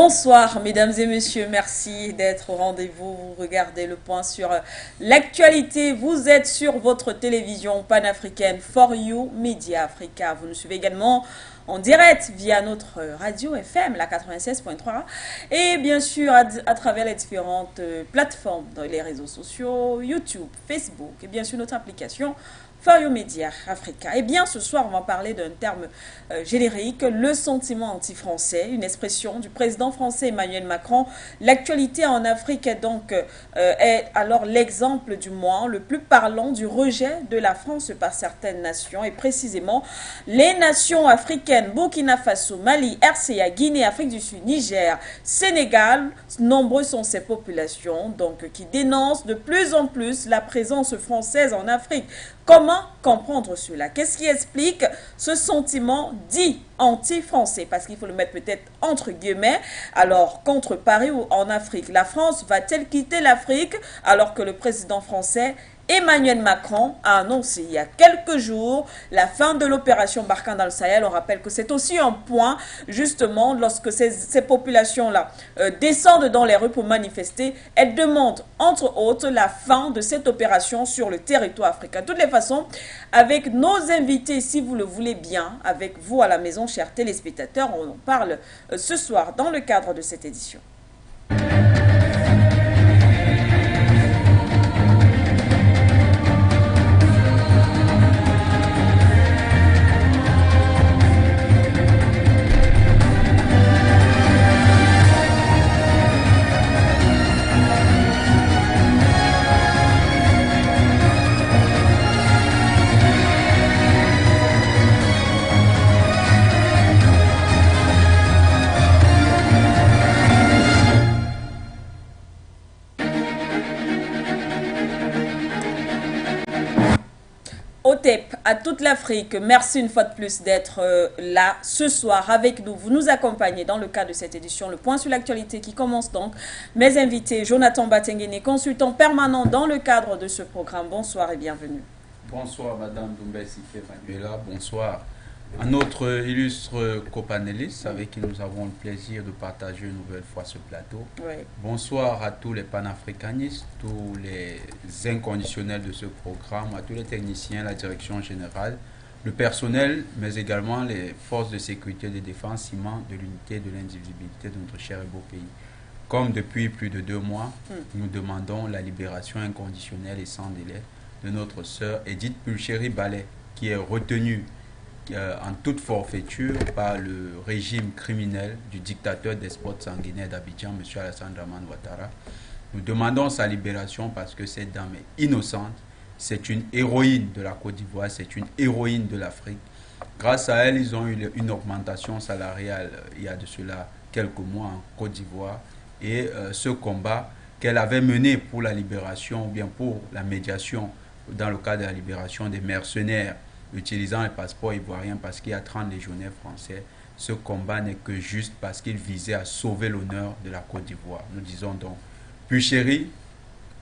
Bonsoir mesdames et messieurs, merci d'être au rendez-vous. Vous regardez le point sur l'actualité. Vous êtes sur votre télévision panafricaine For You Media Africa. Vous nous suivez également en direct via notre radio FM, la 96.3, et bien sûr à travers les différentes plateformes dans les réseaux sociaux, YouTube, Facebook, et bien sûr notre application For You Media Africa. Eh bien, ce soir, on va parler d'un terme générique, le sentiment anti-français, une expression du président français Emmanuel Macron. L'actualité en Afrique est donc est alors l'exemple du moins le plus parlant du rejet de la France par certaines nations, et précisément les nations africaines, Burkina Faso, Mali, RCA, Guinée, Afrique du Sud, Niger, Sénégal. Nombreuses sont ces populations donc qui dénoncent de plus en plus la présence française en Afrique. Comment comprendre cela? Qu'est-ce qui explique ce sentiment dit anti-français? Parce qu'il faut le mettre peut-être entre guillemets. Alors, contre Paris ou en Afrique, la France va-t-elle quitter l'Afrique alors que le président français Emmanuel Macron a annoncé il y a quelques jours la fin de l'opération Barkhane dans le Sahel? On rappelle que c'est aussi un point, justement, lorsque ces populations-là descendent dans les rues pour manifester. Elles demandent, entre autres, la fin de cette opération sur le territoire africain. De toutes les façons, avec nos invités, si vous le voulez bien, avec vous à la maison, chers téléspectateurs, on en parle ce soir dans le cadre de cette édition. OTEP à toute l'Afrique, merci une fois de plus d'être là ce soir avec nous. Vous nous accompagnez dans le cadre de cette édition, le point sur l'actualité qui commence donc. Mes invités, Jonathan Batengene, consultant permanent dans le cadre de ce programme. Bonsoir et bienvenue. Bonsoir Madame Doumbé-Sifé Manuela, bonsoir à notre illustre copanéliste avec qui nous avons le plaisir de partager une nouvelle fois ce plateau. Oui. Bonsoir à tous les panafricanistes, tous les inconditionnels de ce programme, à tous les techniciens, la direction générale, le personnel, mais également les forces de sécurité et de défense, ciment de l'unité et de l'indivisibilité de notre cher et beau pays. Comme depuis plus de 2 mois, nous demandons la libération inconditionnelle et sans délai de notre sœur Edith Pulchéry-Ballet, qui est retenue en toute forfaiture par le régime criminel du dictateur despote sanguinaire d'Abidjan, M. Alassane Dramane Ouattara. Nous demandons sa libération parce que cette dame est innocente, c'est une héroïne de la Côte d'Ivoire, c'est une héroïne de l'Afrique. Grâce à elle, ils ont eu une augmentation salariale il y a de cela quelques mois en Côte d'Ivoire, et ce combat qu'elle avait mené pour la libération ou bien pour la médiation dans le cadre de la libération des mercenaires utilisant les passeports ivoiriens parce qu'il y a 30 légionnaires français, ce combat n'est que juste parce qu'il visait à sauver l'honneur de la Côte d'Ivoire. Nous disons donc, Pulchéry,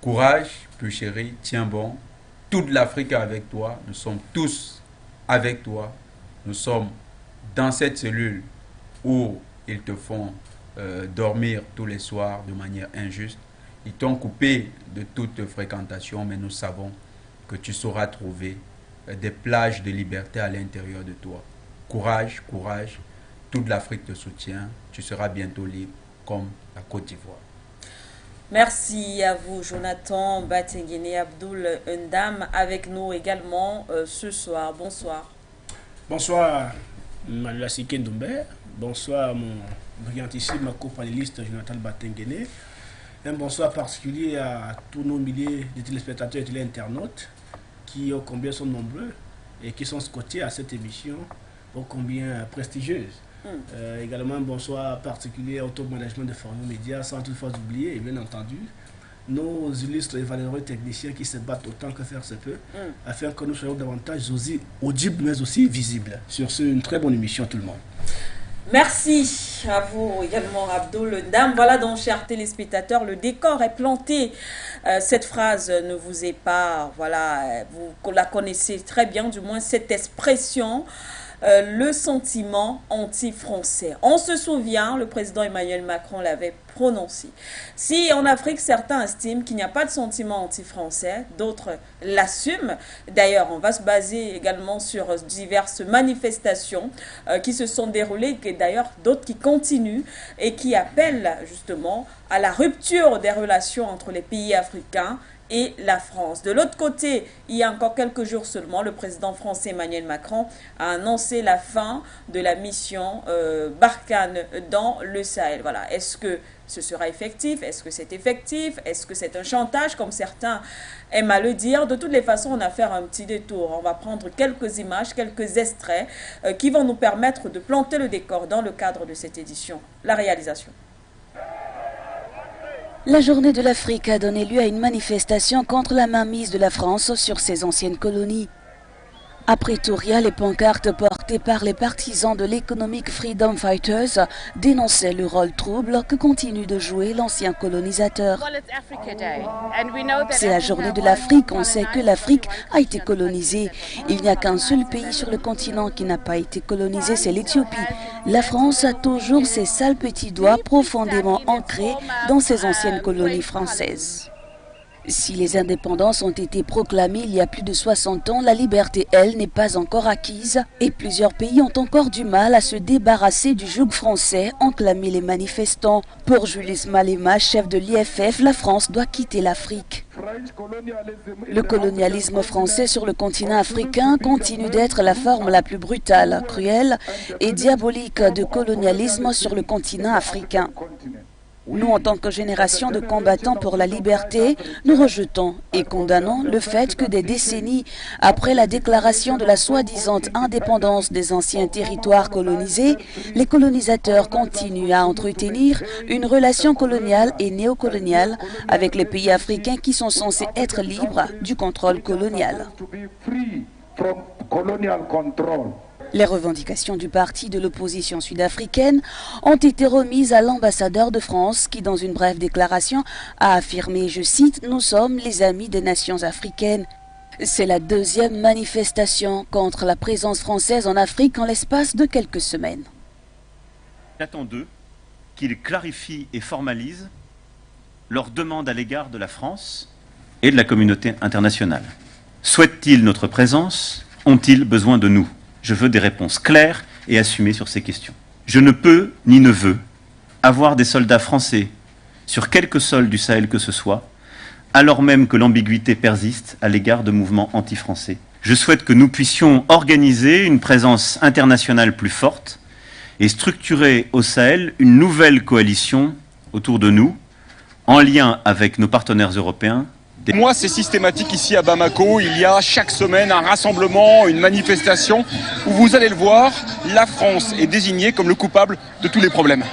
courage, Pulchéry, tiens bon, toute l'Afrique est avec toi, nous sommes tous avec toi, nous sommes dans cette cellule où ils te font dormir tous les soirs de manière injuste. Ils t'ont coupé de toute fréquentation, mais nous savons que tu sauras trouver des plages de liberté à l'intérieur de toi. Courage, courage, toute l'Afrique te soutient, tu seras bientôt libre comme la Côte d'Ivoire. Merci à vous, Jonathan Batengene, Abdoul Ndam, avec nous également ce soir. Bonsoir. Bonsoir, Manuela Sikendoumbé. Bonsoir, mon brillantissime co-panéliste Jonathan Batengene. Un bonsoir particulier à tous nos milliers de téléspectateurs et téléinternautes qui, ô combien sont nombreux et qui sont scotchés à cette émission, ô combien prestigieuse. Également un bonsoir particulier au top management de For You Media, sans toutefois oublier, et bien entendu, nos illustres et valeureux techniciens qui se battent autant que faire se peut, afin que nous soyons davantage aussi audibles mais aussi visibles. Sur ce, une très bonne émission tout le monde. Merci à vous également, Abdoul Ndam. Voilà donc, chers téléspectateurs, le décor est planté. Cette phrase ne vous est pas, voilà, vous la connaissez très bien, du moins cette expression le sentiment anti-français. On se souvient, le président Emmanuel Macron l'avait prononcé. Si en Afrique, certains estiment qu'il n'y a pas de sentiment anti-français, d'autres l'assument. D'ailleurs, on va se baser également sur diverses manifestations qui se sont déroulées, et d'ailleurs d'autres qui continuent et qui appellent justement à la rupture des relations entre les pays africains et la France. De l'autre côté, il y a encore quelques jours seulement, le président français Emmanuel Macron a annoncé la fin de la mission Barkhane dans le Sahel. Voilà. Est-ce que ce sera effectif? Est-ce que c'est effectif? Est-ce que c'est un chantage, comme certains aiment à le dire? De toutes les façons, on va faire un petit détour. On va prendre quelques images, quelques extraits qui vont nous permettre de planter le décor dans le cadre de cette édition. La réalisation. La journée de l'Afrique a donné lieu à une manifestation contre la mainmise de la France sur ses anciennes colonies. À Pretoria, les pancartes portées par les partisans de l'Economic Freedom Fighters dénonçaient le rôle trouble que continue de jouer l'ancien colonisateur. C'est la journée de l'Afrique, on sait que l'Afrique a été colonisée. Il n'y a qu'un seul pays sur le continent qui n'a pas été colonisé, c'est l'Éthiopie. La France a toujours ses sales petits doigts profondément ancrés dans ses anciennes colonies françaises. Si les indépendances ont été proclamées il y a plus de 60 ans, la liberté, elle, n'est pas encore acquise et plusieurs pays ont encore du mal à se débarrasser du joug français, ont clamé les manifestants. Pour Julius Malema, chef de l'IFF, la France doit quitter l'Afrique. Le colonialisme français sur le continent africain continue d'être la forme la plus brutale, cruelle et diabolique de colonialisme sur le continent africain. Nous, en tant que génération de combattants pour la liberté, nous rejetons et condamnons le fait que des décennies après la déclaration de la soi-disant indépendance des anciens territoires colonisés, les colonisateurs continuent à entretenir une relation coloniale et néocoloniale avec les pays africains qui sont censés être libres du contrôle colonial. Les revendications du parti de l'opposition sud-africaine ont été remises à l'ambassadeur de France qui, dans une brève déclaration, a affirmé, je cite, « Nous sommes les amis des nations africaines ». C'est la deuxième manifestation contre la présence française en Afrique en l'espace de quelques semaines. J'attends d'eux qu'ils clarifient et formalisent leurs demandes à l'égard de la France et de la communauté internationale. Souhaitent-ils notre présence? Ont-ils besoin de nous? Je veux des réponses claires et assumées sur ces questions. Je ne peux ni ne veux avoir des soldats français sur quelque sol du Sahel que ce soit, alors même que l'ambiguïté persiste à l'égard de mouvements anti-français. Je souhaite que nous puissions organiser une présence internationale plus forte et structurer au Sahel une nouvelle coalition autour de nous, en lien avec nos partenaires européens. Moi, c'est systématique ici à Bamako. Il y a chaque semaine un rassemblement, une manifestation où vous allez le voir, la France est désignée comme le coupable de tous les problèmes.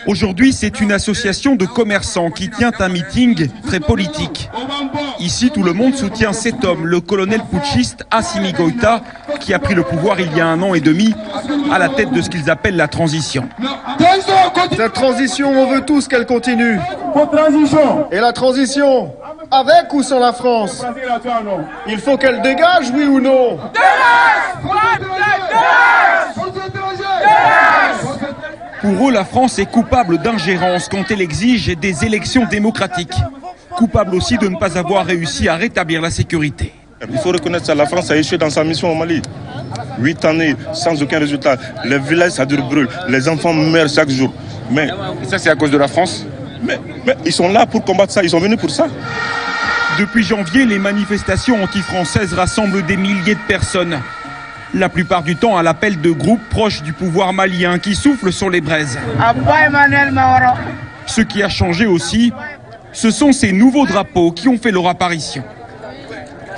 Aujourd'hui, c'est une association de commerçants qui tient un meeting très politique. Ici, tout le monde soutient cet homme, le colonel putschiste Assimi Goïta, qui a pris le pouvoir il y a 1 an et demi à la tête de ce qu'ils appellent la transition. Cette transition, on veut tous qu'elle continue. Et la transition, avec ou sans la France? Il faut qu'elle dégage, oui ou non? Pour eux, la France est coupable d'ingérence quand elle exige des élections démocratiques. Coupable aussi de ne pas avoir réussi à rétablir la sécurité. Il faut reconnaître ça, la France a échoué dans sa mission au Mali. 8 années sans aucun résultat. Les villages, ça brûle. Les enfants meurent chaque jour. Mais et ça, c'est à cause de la France? Mais ils sont là pour combattre ça, ils sont venus pour ça. Depuis janvier, les manifestations anti-françaises rassemblent des milliers de personnes. La plupart du temps à l'appel de groupes proches du pouvoir malien qui soufflent sur les braises. Ce qui a changé aussi, ce sont ces nouveaux drapeaux qui ont fait leur apparition.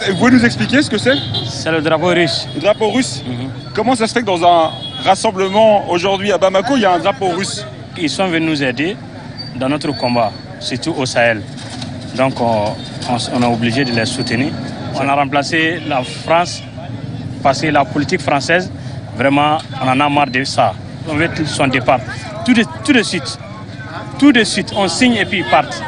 Vous pouvez nous expliquer ce que c'est? C'est le drapeau russe. Le drapeau russe? Comment ça se fait que dans un rassemblement aujourd'hui à Bamako, il y a un drapeau russe? Ils sont venus nous aider dans notre combat, surtout au Sahel. Donc on est obligé de les soutenir. On a remplacé la France parce que la politique française, vraiment, on en a marre de ça. On veut son départ. Tout de suite, on signe et puis ils partent.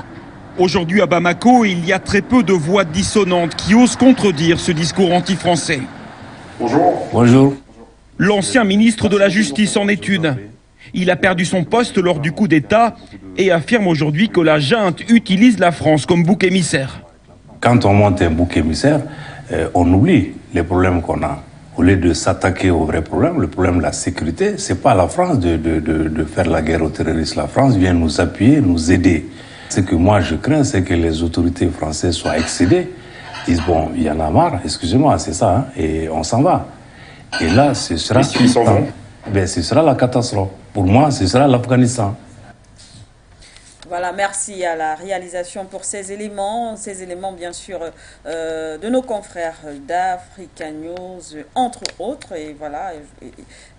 Aujourd'hui à Bamako, il y a très peu de voix dissonantes qui osent contredire ce discours anti-français. Bonjour. Bonjour. L'ancien ministre de la Justice en est une. Il a perdu son poste lors du coup d'État et affirme aujourd'hui que la junte utilise la France comme bouc émissaire. Quand on monte un bouc émissaire, on oublie les problèmes qu'on a. Au lieu de s'attaquer au vrai problème, le problème de la sécurité, c'est pas à la France de faire la guerre aux terroristes. La France vient nous appuyer, nous aider. Ce que moi je crains, c'est que les autorités françaises soient excédées, disent bon, il y en a marre, excusez-moi, c'est ça, hein, et on s'en va. Et là, ce sera, ce sera la catastrophe. Pour moi, ce sera l'Afghanistan. Voilà, merci à la réalisation pour ces éléments bien sûr de nos confrères d'Africa News, entre autres. Et voilà,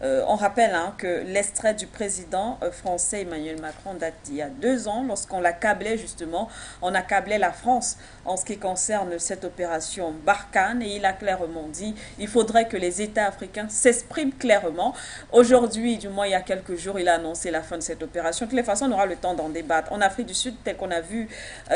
on rappelle que l'extrait du président français Emmanuel Macron date d'il y a 2 ans, lorsqu'on l'accablait justement, on accablait la France en ce qui concerne cette opération Barkhane, et il a clairement dit il faudrait que les États africains s'expriment clairement. Aujourd'hui, du moins il y a quelques jours, il a annoncé la fin de cette opération. De toutes les façons, on aura le temps d'en débattre. En Afrique du Sud, tel qu'on a vu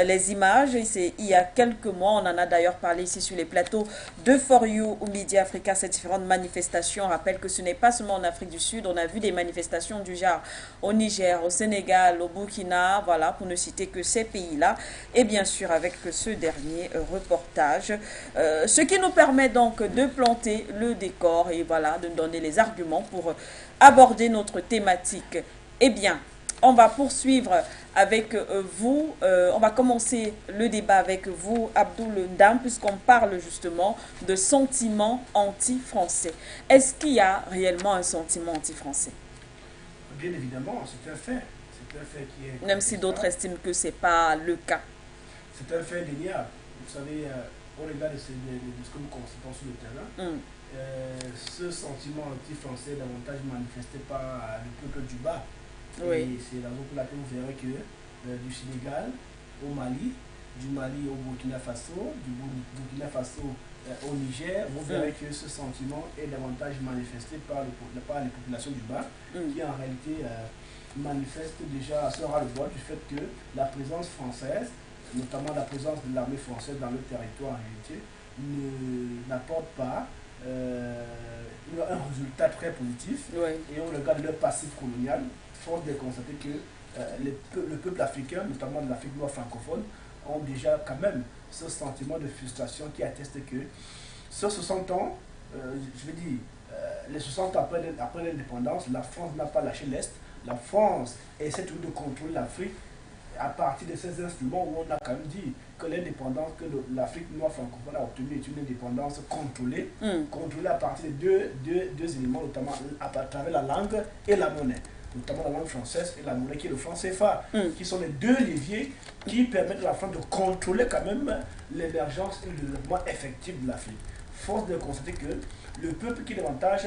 les images, il y a quelques mois, on en a d'ailleurs parlé ici sur les plateaux de For You ou Media Africa, ces différentes manifestations. On rappelle que ce n'est pas seulement en Afrique du Sud, on a vu des manifestations du genre au Niger, au Sénégal, au Burkina, voilà, pour ne citer que ces pays-là, et bien sûr avec ce dernier reportage, ce qui nous permet donc de planter le décor et voilà, de donner les arguments pour aborder notre thématique. Eh bien, on va poursuivre avec vous, on va commencer le débat avec vous, Abdoul Ndam, puisqu'on parle justement de sentiment anti-français. Est-ce qu'il y a réellement un sentiment anti-français? Bien évidemment, c'est un fait. C'est un fait qui est... Même si d'autres estiment que ce n'est pas le cas. C'est un fait indéniable. Vous savez, au regard de ce que nous constatons sur le terrain, ce sentiment anti-français est davantage manifesté par le peuple du bas. Oui. Et c'est la raison pour laquelle vous verrez que du Sénégal au Mali, du Mali au Burkina Faso, du Burkina Faso au Niger, vous verrez que ce sentiment est davantage manifesté par les populations du bas, qui en réalité manifestent déjà à ce ras-le-bol du fait que la présence française, notamment la présence de l'armée française dans le territoire en réalité, n'apporte pas un résultat très positif. Oui. Et on regarde leur passif colonial, force de constater que le peuple africain, notamment de l'Afrique noire francophone, ont déjà quand même ce sentiment de frustration qui atteste que sur 60 ans, je veux dire, les 60 ans après l'indépendance, la France n'a pas lâché l'Est. La France essaie toujours de contrôler l'Afrique à partir de ces instruments où on a quand même dit que l'indépendance que l'Afrique noire francophone a obtenue est une indépendance contrôlée, contrôlée à partir de deux éléments, notamment à travers la langue et la monnaie. Notamment la langue française et la monnaie qui est le franc CFA, qui sont les deux leviers qui permettent à la France de contrôler quand même l'émergence et le développement effectif de l'Afrique. Force de constater que le peuple qui est davantage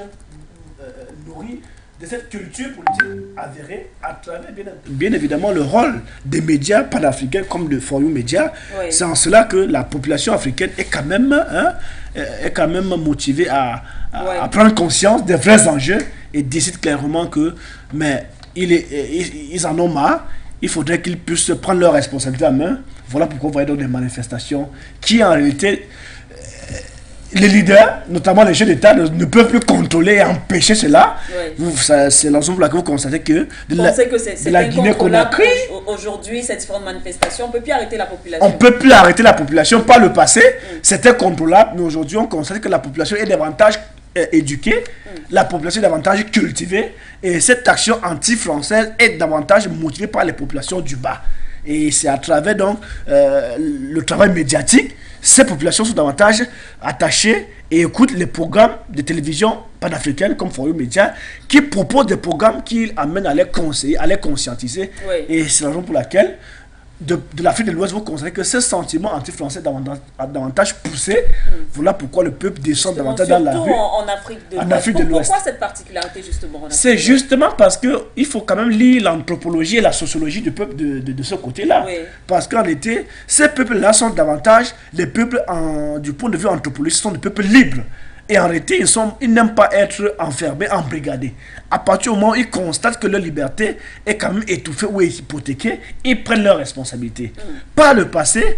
nourri de cette culture politique avérée à travers bien évidemment le rôle des médias panafricains comme le For You Media. Oui. C'est en cela que la population africaine est quand même motivée à prendre conscience des vrais enjeux et décide clairement que ils en ont marre. Il faudrait qu'ils puissent prendre leurs responsabilités en main. Voilà pourquoi vous voyez donc des manifestations qui en réalité les leaders, notamment les chefs d'État, ne peuvent plus contrôler et empêcher cela. Oui. C'est la raison pour laquelle vous constatez que de la Guinée-Conakry, aujourd'hui, cette différentes manifestations, on ne peut plus arrêter la population. On ne peut plus arrêter la population. Par le passé, c'était contrôlable, mais aujourd'hui, on constate que la population est davantage éduquée, la population est davantage cultivée, et cette action anti-française est davantage motivée par les populations du bas. Et c'est à travers donc le travail médiatique, ces populations sont davantage attachées et écoutent les programmes de télévision panafricaines comme For You Media qui proposent des programmes qui amènent à les conseiller, à les conscientiser. Oui. Et c'est la raison pour laquelle de l'Afrique de l'Ouest, vous constatez que ce sentiment anti-français a davantage poussé. Voilà pourquoi le peuple descend davantage dans la rue. En Afrique de l'Ouest. Pourquoi cette particularité justement en Afrique? C'est justement parce qu'il faut quand même lire l'anthropologie et la sociologie du peuple de ce côté-là. Oui. Parce qu'en réalité, ces peuples-là sont davantage les peuples, du point de vue anthropologique, sont des peuples libres. Et en réalité, ils n'aiment pas être enfermés, embrigadés. À partir du moment où ils constatent que leur liberté est quand même étouffée ou est hypothéquée, ils prennent leurs responsabilités. Par le passé,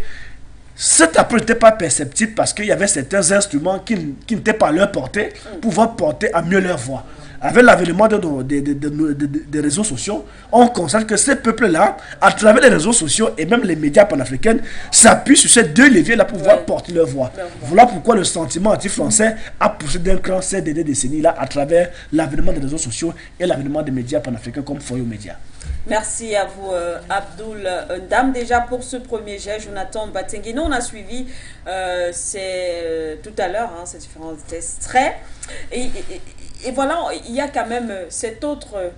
Cet appel n'était pas perceptible parce qu'il y avait certains instruments qui n'étaient pas à leur portée pour pouvoir porter à mieux leur voix. Avec l'avènement des réseaux sociaux, on constate que ces peuples-là, à travers les réseaux sociaux et même les médias panafricains, s'appuient sur ces deux leviers-là pour pouvoir porter leur voix. Voilà pourquoi le sentiment anti-français a poussé d'un cran ces dernières décennies-là à travers l'avènement des réseaux sociaux et l'avènement des médias panafricains comme For You Media. Merci à vous, Abdoul Ndam. Déjà pour ce premier jet, Jonathan Batenguene, on a suivi tout à l'heure ces différents extraits. Et voilà, il y a quand même cet autre,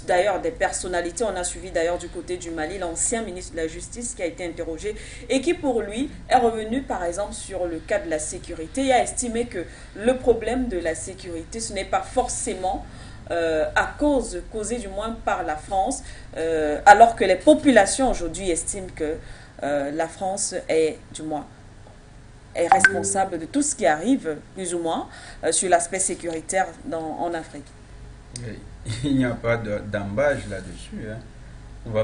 d'ailleurs des personnalités, on a suivi d'ailleurs du côté du Mali, l'ancien ministre de la Justice qui a été interrogé et qui pour lui est revenu par exemple sur le cas de la sécurité et a estimé que le problème de la sécurité, ce n'est pas forcément causé du moins par la France, alors que les populations aujourd'hui estiment que la France est responsable de tout ce qui arrive, plus ou moins, sur l'aspect sécuritaire en Afrique. Il n'y a pas d'embâche là-dessus. Hein.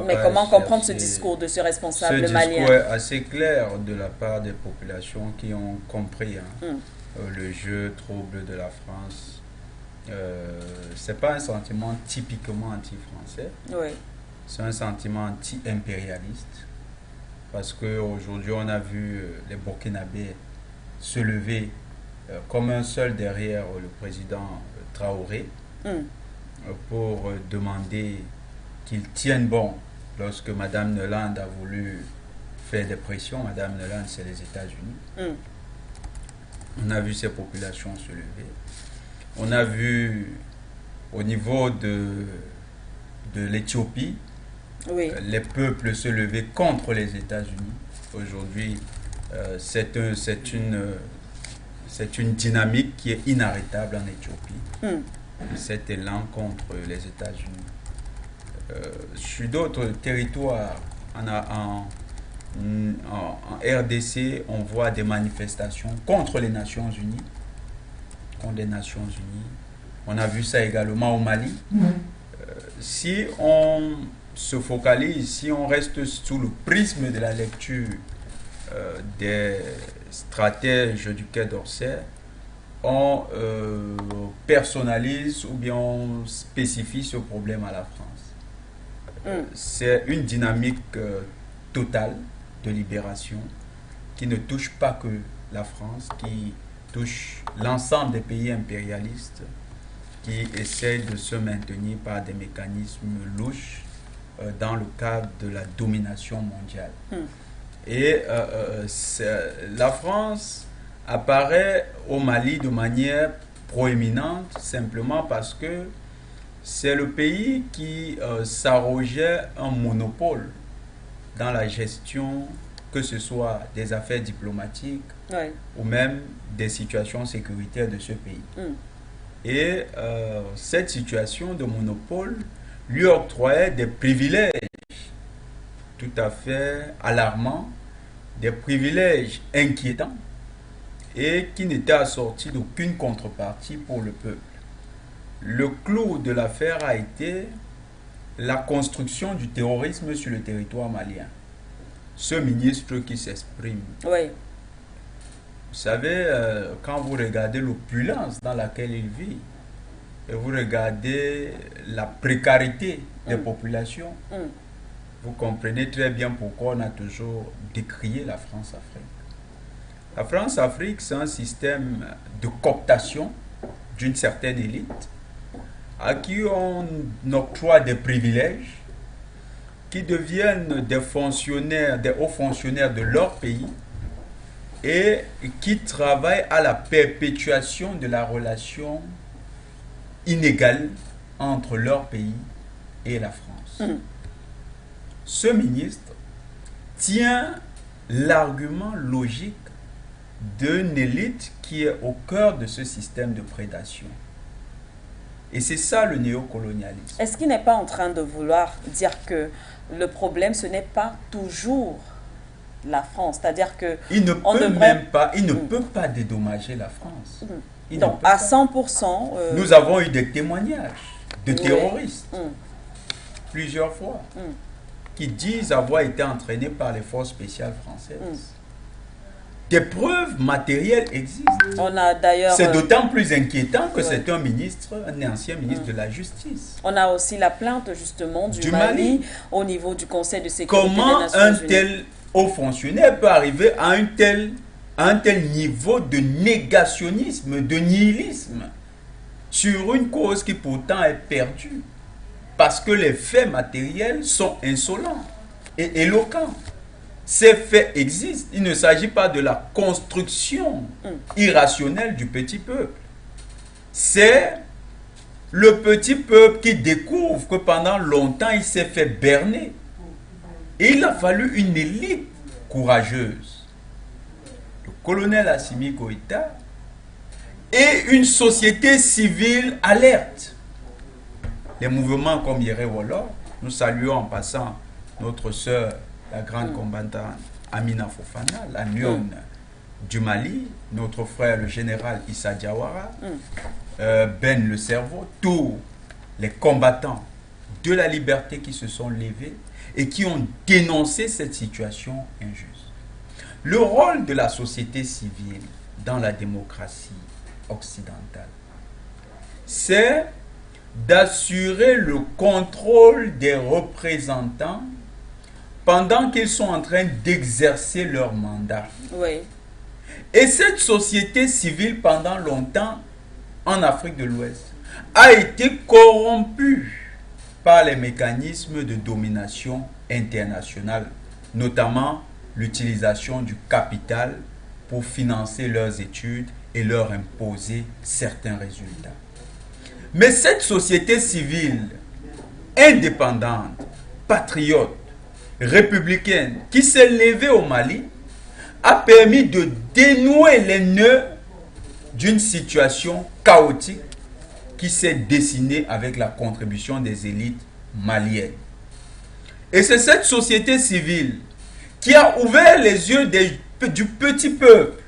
Mais comment comprendre ce discours de ce responsable malien? Ce discours est assez clair de la part des populations qui ont compris le jeu trouble de la France. Ce n'est pas un sentiment typiquement anti-français. Oui. C'est un sentiment anti-impérialiste. Parce qu'aujourd'hui, on a vu les Burkinabés se lever comme un seul derrière le président Traoré pour demander qu'il tienne bon lorsque Mme Nelande a voulu faire des pressions. Mme Nelande, c'est les États-Unis. On a vu ces populations se lever. On a vu au niveau de l'Éthiopie, les peuples se lever contre les États-Unis. Aujourd'hui, c'est une dynamique qui est inarrêtable en Éthiopie. Cet élan contre les États-Unis. Sur d'autres territoires, en RDC, on voit des manifestations contre les Nations Unies. On a vu ça également au Mali. Si on se focalise, si on reste sous le prisme de la lecture des stratèges du Quai d'Orsay, on personnalise ou bien on spécifie ce problème à la France. C'est une dynamique totale de libération qui ne touche pas que la France, qui touche l'ensemble des pays impérialistes qui essayent de se maintenir par des mécanismes louches dans le cadre de la domination mondiale. Et la France apparaît au Mali de manière proéminente simplement parce que c'est le pays qui s'arrogeait un monopole dans la gestion, que ce soit des affaires diplomatiques ou même des situations sécuritaires de ce pays. Et cette situation de monopole lui octroyait des privilèges tout à fait alarmants, des privilèges inquiétants et qui n'étaient assortis d'aucune contrepartie pour le peuple. Le clou de l'affaire a été la construction du terrorisme sur le territoire malien. Ce ministre qui s'exprime. Oui. Vous savez, quand vous regardez l'opulence dans laquelle il vit, et vous regardez la précarité des populations, vous comprenez très bien pourquoi on a toujours décrié la France-Afrique. La France-Afrique, c'est un système de cooptation d'une certaine élite à qui on octroie des privilèges qui deviennent des fonctionnaires, des hauts fonctionnaires de leur pays et qui travaillent à la perpétuation de la relation inégale entre leur pays et la France. Ce ministre tient l'argument logique d'une élite qui est au cœur de ce système de prédation. Et c'est ça le néocolonialisme. Est-ce qu'il n'est pas en train de vouloir dire que le problème, ce n'est pas toujours la France? C'est-à-dire que il ne peut même pas, il ne peut pas dédommager la France. Donc, à 100%... Nous avons eu des témoignages de terroristes, plusieurs fois, qui disent avoir été entraînés par les forces spéciales françaises. des preuves matérielles existent. On a d'ailleurs... C'est d'autant plus inquiétant que c'est un ministre, un ancien ministre de la Justice. On a aussi la plainte justement du Mali au niveau du Conseil de sécurité Comment des Nations un Unies. tel haut fonctionnaire peut arriver à un tel niveau de négationnisme, de nihilisme sur une cause qui pourtant est perdue? Parce que les faits matériels sont insolents et éloquents. Ces faits existent. Il ne s'agit pas de la construction irrationnelle du petit peuple. C'est le petit peuple qui découvre que pendant longtemps, il s'est fait berner. Et il a fallu une élite courageuse. Le colonel Assimi Goïta et une société civile alerte. Les mouvements comme Yere Wolo, nous saluons en passant notre sœur, la grande combattante Amina Fofana, la lionne du Mali, notre frère le général Issa Diawara, Ben le Cerveau, tous les combattants de la liberté qui se sont levés et qui ont dénoncé cette situation injuste. Le rôle de la société civile dans la démocratie occidentale, c'est d'assurer le contrôle des représentants pendant qu'ils sont en train d'exercer leur mandat. Oui. Et cette société civile, pendant longtemps, en Afrique de l'Ouest, a été corrompue par les mécanismes de domination internationale, notamment l'utilisation du capital pour financer leurs études et leur imposer certains résultats. Mais cette société civile indépendante, patriote, républicaine, qui s'est levée au Mali, a permis de dénouer les nœuds d'une situation chaotique qui s'est dessinée avec la contribution des élites maliennes. Et c'est cette société civile qui a ouvert les yeux du petit peuple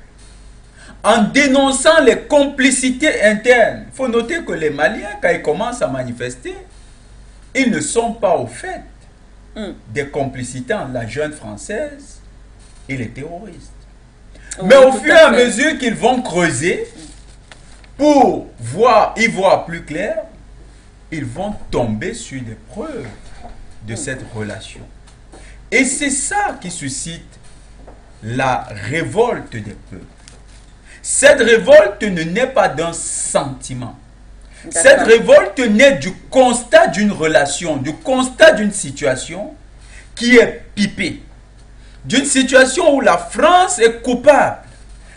en dénonçant les complicités internes. Il faut noter que les Maliens, quand ils commencent à manifester, ils ne sont pas au fait des complicités entre la jeune française et les terroristes. Oui, mais au fur et à mesure qu'ils vont creuser pour y voir plus clair, ils vont tomber sur des preuves de cette relation. Et c'est ça qui suscite la révolte des peuples. Cette révolte ne naît pas d'un sentiment. Cette révolte naît du constat d'une relation, du constat d'une situation qui est pipée. D'une situation où la France est coupable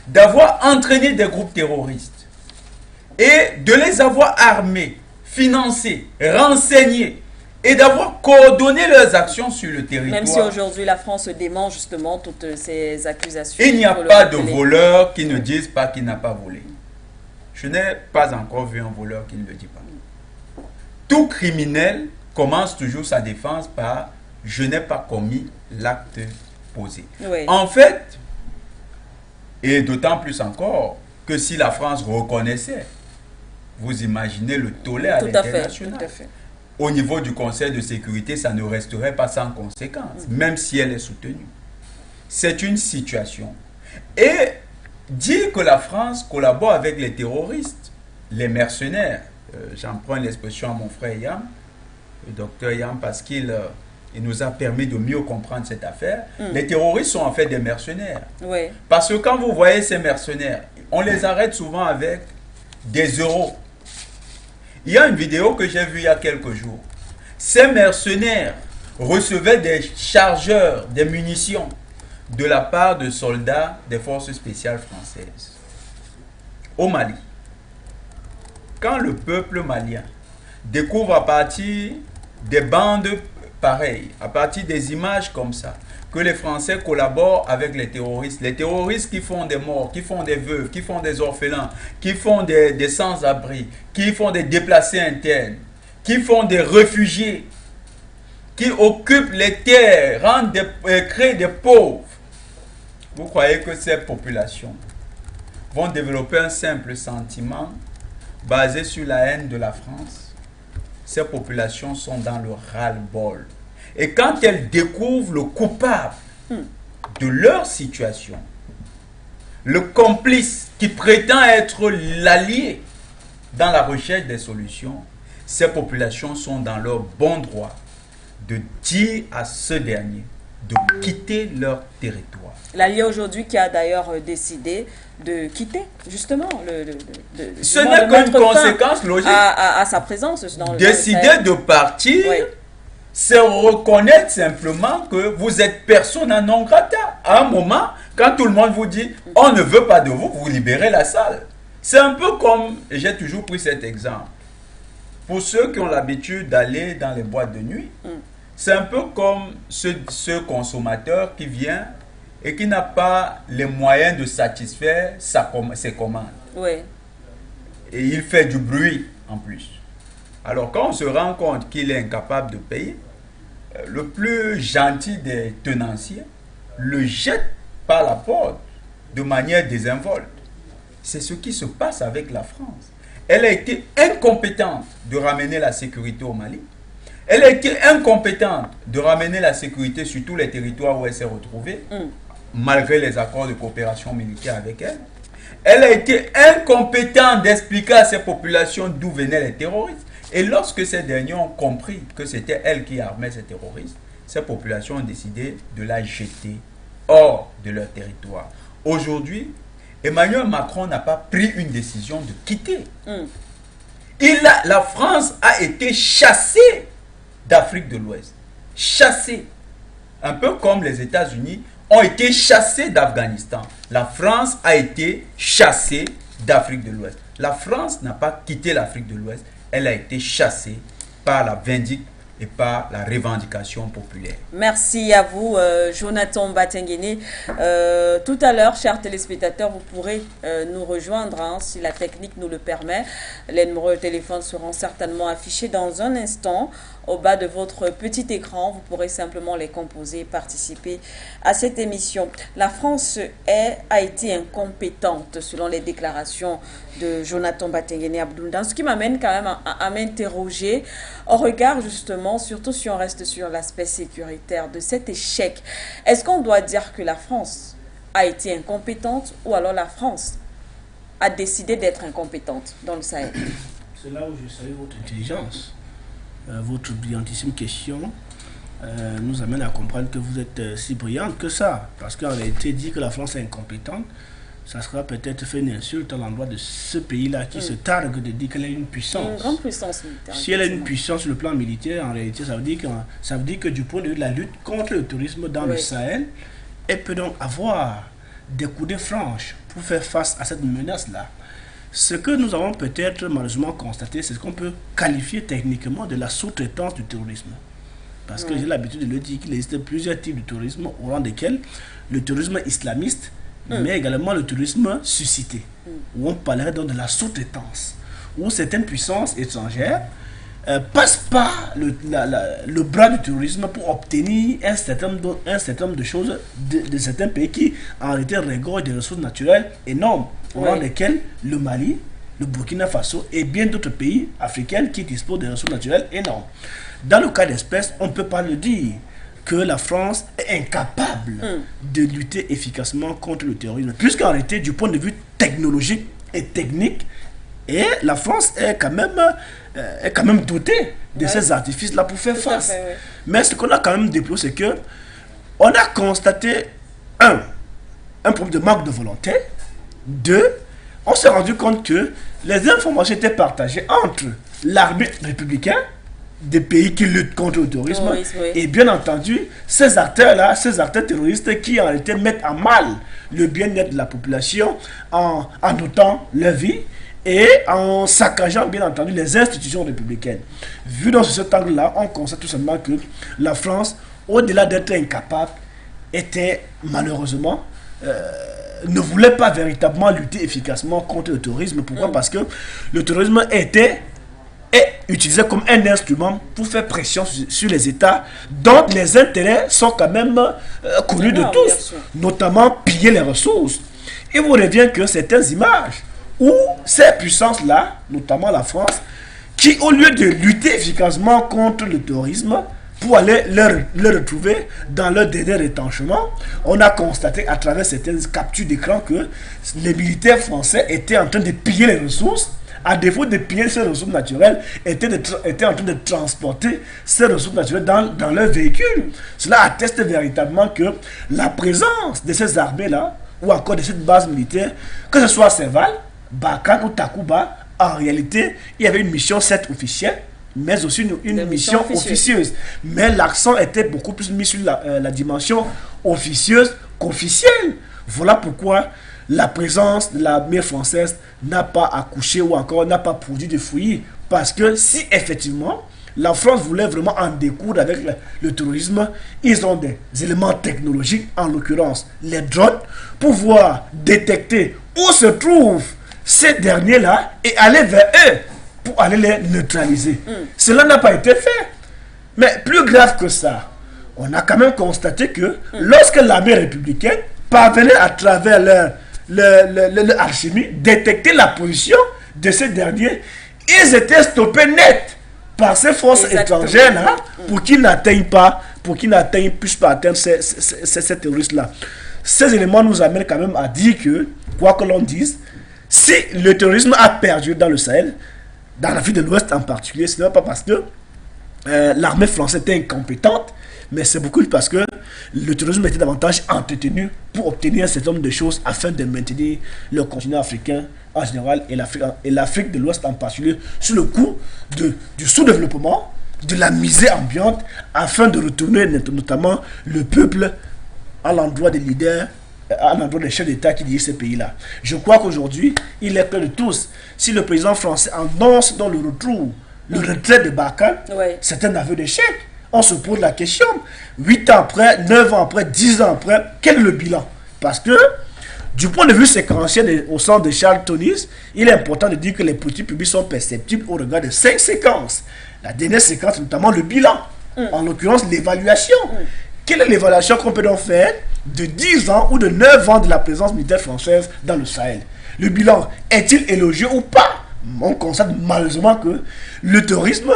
d'avoir entraîné des groupes terroristes et de les avoir armés, financés, renseignés et d'avoir coordonné leurs actions sur le territoire. Même si aujourd'hui la France dément justement toutes ces accusations. Il n'y a pas de voleur qui ne dise pas qu'il n'a pas volé. Je n'ai pas encore vu un voleur qui ne le dit pas. Tout criminel commence toujours sa défense par « je n'ai pas commis l'acte posé ». Oui. En fait, et d'autant plus encore que si la France reconnaissait, vous imaginez le tollé à l'international. Tout à fait. Au niveau du Conseil de sécurité, ça ne resterait pas sans conséquence, même si elle est soutenue. C'est une situation. Et dire que la France collabore avec les terroristes, les mercenaires, j'en prends l'expression à mon frère Yam, le docteur Yam, parce qu'il nous a permis de mieux comprendre cette affaire. Les terroristes sont en fait des mercenaires. Oui. Parce que quand vous voyez ces mercenaires, on les arrête souvent avec des euros. Il y a une vidéo que j'ai vue il y a quelques jours. Ces mercenaires recevaient des chargeurs, des munitions de la part de soldats des forces spéciales françaises. Au Mali, quand le peuple malien découvre à partir des bandes pareilles, à partir des images comme ça, que les Français collaborent avec les terroristes qui font des morts, qui font des veuves, qui font des orphelins, qui font des sans-abri, qui font des déplacés internes, qui font des réfugiés, qui occupent les terres, créent des pauvres. Vous croyez que ces populations vont développer un simple sentiment basé sur la haine de la France? Ces populations sont dans le ras-le-bol. Et quand elles découvrent le coupable de leur situation, le complice qui prétend être l'allié dans la recherche des solutions, ces populations sont dans leur bon droit de dire à ce dernier de quitter leur territoire. L'allié aujourd'hui qui a d'ailleurs décidé de quitter justement ce n'est qu'une conséquence logique à sa présence dans décider de partir. Oui. C'est reconnaître simplement que vous êtes persona non grata. À un moment, quand tout le monde vous dit on ne veut pas de vous, vous libérez la salle. C'est un peu comme, et j'ai toujours pris cet exemple, pour ceux qui ont l'habitude d'aller dans les boîtes de nuit, c'est un peu comme ce consommateur qui vient et qui n'a pas les moyens de satisfaire ses commandes. Oui. Et il fait du bruit en plus. Alors quand on se rend compte qu'il est incapable de payer, le plus gentil des tenanciers le jette par la porte de manière désinvolte. C'est ce qui se passe avec la France. Elle a été incompétente de ramener la sécurité au Mali. Elle a été incompétente de ramener la sécurité sur tous les territoires où elle s'est retrouvée, malgré les accords de coopération militaire avec elle. Elle a été incompétente d'expliquer à ces populations d'où venaient les terroristes. Et lorsque ces derniers ont compris que c'était elle qui armait ces terroristes, ces populations ont décidé de la jeter hors de leur territoire. Aujourd'hui, Emmanuel Macron n'a pas pris une décision de quitter. La France a été chassée d'Afrique de l'Ouest. Chassée. Un peu comme les États-Unis ont été chassés d'Afghanistan. La France a été chassée d'Afrique de l'Ouest. La France n'a pas quitté l'Afrique de l'Ouest. Elle a été chassée par la vindicte et par la revendication populaire. Merci à vous, Jonathan Batenguene. Tout à l'heure, chers téléspectateurs, vous pourrez nous rejoindre si la technique nous le permet. Les numéros de téléphone seront certainement affichés dans un instant. Au bas de votre petit écran, vous pourrez simplement les composer et participer à cette émission. La France a été incompétente selon les déclarations de Jonathan Batenguene Abdounda, ce qui m'amène quand même à m'interroger au regard justement, surtout si on reste sur l'aspect sécuritaire de cet échec. Est-ce qu'on doit dire que la France a été incompétente ou alors la France a décidé d'être incompétente dans le Sahel? C'est là où je salue votre intelligence. Votre brillantissime question nous amène à comprendre que vous êtes si brillante que ça. Parce qu'en réalité, dire que la France est incompétente, ça sera peut-être fait une insulte à l'endroit de ce pays-là qui se targue de dire qu'elle a une puissance. Une grande puissance militaire. Si elle a une puissance sur le plan militaire, en réalité, ça veut dire que du point de vue de la lutte contre le terrorisme dans le Sahel, elle peut donc avoir des coudées franches pour faire face à cette menace-là. Ce que nous avons peut-être malheureusement constaté, c'est ce qu'on peut qualifier techniquement de la sous-traitance du terrorisme. Parce que j'ai l'habitude de le dire qu'il existe plusieurs types de terrorisme au rang desquels le terrorisme islamiste, mais également le terrorisme suscité, où on parlerait donc de la sous-traitance, où certaines puissances étrangères passent par le bras du terrorisme pour obtenir un certain nombre de choses de certains pays qui en réalité regorgent des ressources naturelles énormes, au rang desquels le Mali, le Burkina Faso et bien d'autres pays africains qui disposent de ressources naturelles énormes. Dans le cas d'espèce, on ne peut pas le dire que la France est incapable de lutter efficacement contre le terrorisme, puisqu'en réalité, du point de vue technologique et technique, et la France est quand même dotée de ces artifices-là pour faire face. Mais ce qu'on a quand même déploré, c'est que on a constaté, un problème de manque de volonté. Deux, on s'est rendu compte que les informations étaient partagées entre l'armée républicaine des pays qui luttent contre le terrorisme et bien entendu ces acteurs-là, ces acteurs terroristes qui en réalité mettent à mal le bien-être de la population en ôtant leur vie et en saccageant bien entendu les institutions républicaines. Vu dans cet angle-là, on constate tout simplement que la France, au-delà d'être incapable, était malheureusement ne voulait pas véritablement lutter efficacement contre le terrorisme. Pourquoi? Parce que le terrorisme est utilisé comme un instrument pour faire pression sur les États dont les intérêts sont quand même connus de tous, notamment piller les ressources. Il vous revient que certaines images où ces puissances-là, notamment la France, qui au lieu de lutter efficacement contre le terrorisme, pour aller leur retrouver dans leur dernier retranchement. On a constaté à travers certaines captures d'écran que les militaires français étaient en train de piller les ressources. À défaut de piller ces ressources naturelles, étaient en train de transporter ces ressources naturelles dans leurs véhicules. Cela atteste véritablement que la présence de ces armées-là, ou encore de cette base militaire, que ce soit à Serval, Barkhane ou Takuba, en réalité, il y avait une mission certes officielle, mais aussi une mission officieuse. Mais l'accent était beaucoup plus mis sur la dimension officieuse qu'officielle. Voilà pourquoi la présence de l'armée française n'a pas accouché ou encore n'a pas produit de fruits. Parce que si effectivement la France voulait vraiment en découdre avec le terrorisme, ils ont des éléments technologiques, en l'occurrence les drones, pour pouvoir détecter où se trouvent ces derniers-là et aller vers eux pour aller les neutraliser. Cela n'a pas été fait. Mais plus grave que ça, on a quand même constaté que lorsque l'armée républicaine parvenait à travers leur alchimie détecter la position de ces derniers, ils étaient stoppés net par ces forces étrangères là pour qu'ils n'atteignent pas, puissent pas atteindre ces terroristes-là. Ces éléments nous amènent quand même à dire que, quoi que l'on dise, si le terrorisme a perdu dans le Sahel, dans l'Afrique de l'Ouest en particulier, ce n'est pas parce que l'armée française était incompétente, mais c'est beaucoup parce que le terrorisme était davantage entretenu pour obtenir un certain nombre de choses afin de maintenir le continent africain en général et l'Afrique de l'Ouest en particulier sur le coup du sous-développement, de la misère ambiante, afin de retourner notamment le peuple à l'endroit des leaders, à l'endroit des chefs d'État qui dirigent ces pays-là. Je crois qu'aujourd'hui, il est clair de tous, si le président français annonce dans le retrait de Barkhane, c'est un aveu d'échec. On se pose la question, 8 ans après, 9 ans après, 10 ans après, quel est le bilan? Parce que, du point de vue séquentiel au sens de Charles Tonis, il est important de dire que les politiques publiques sont perceptibles au regard de 5 séquences. La dernière séquence, notamment le bilan, en l'occurrence l'évaluation. Quelle est l'évaluation qu'on peut donc faire de 10 ans ou de 9 ans de la présence militaire française dans le Sahel? Le bilan est-il élogieux ou pas? On constate malheureusement que le terrorisme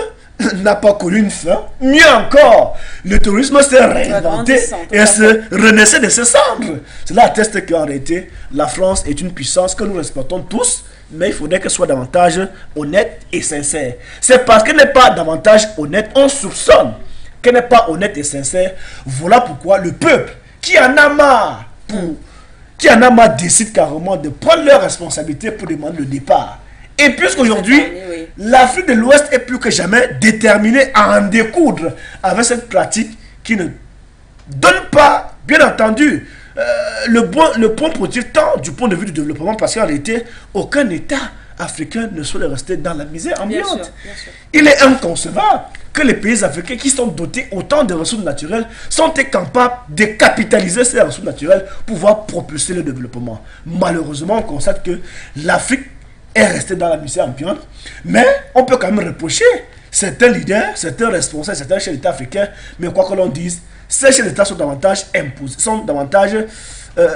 n'a pas connu une fin. Mieux encore, le terrorisme s'est réinventé et se renaissait de ses cendres. Cela atteste qu'en réalité, la France est une puissance que nous respectons tous, mais il faudrait qu'elle soit davantage honnête et sincère. C'est parce qu'elle n'est pas davantage honnête, on soupçonne qu'elle n'est pas honnête et sincère. Voilà pourquoi le peuple, qui en a marre, décide carrément de prendre leurs responsabilités pour demander le départ. Et puisqu'aujourd'hui, l'Afrique de l'Ouest est plus que jamais déterminée à en découdre avec cette pratique qui ne donne pas, bien entendu, le point positif tant du point de vue du développement, parce qu'en réalité, aucun État africain ne souhaite rester dans la misère ambiante. Bien sûr. Il est inconcevable que les pays africains qui sont dotés autant de ressources naturelles sont capables de capitaliser ces ressources naturelles pour pouvoir propulser le développement. Malheureusement, on constate que l'Afrique est resté dans la misère ambiante, mais on peut quand même reprocher certains leaders, certains responsables, certains chefs d'État africains, mais quoi que l'on dise, ces chefs d'État sont davantage imposés, sont davantage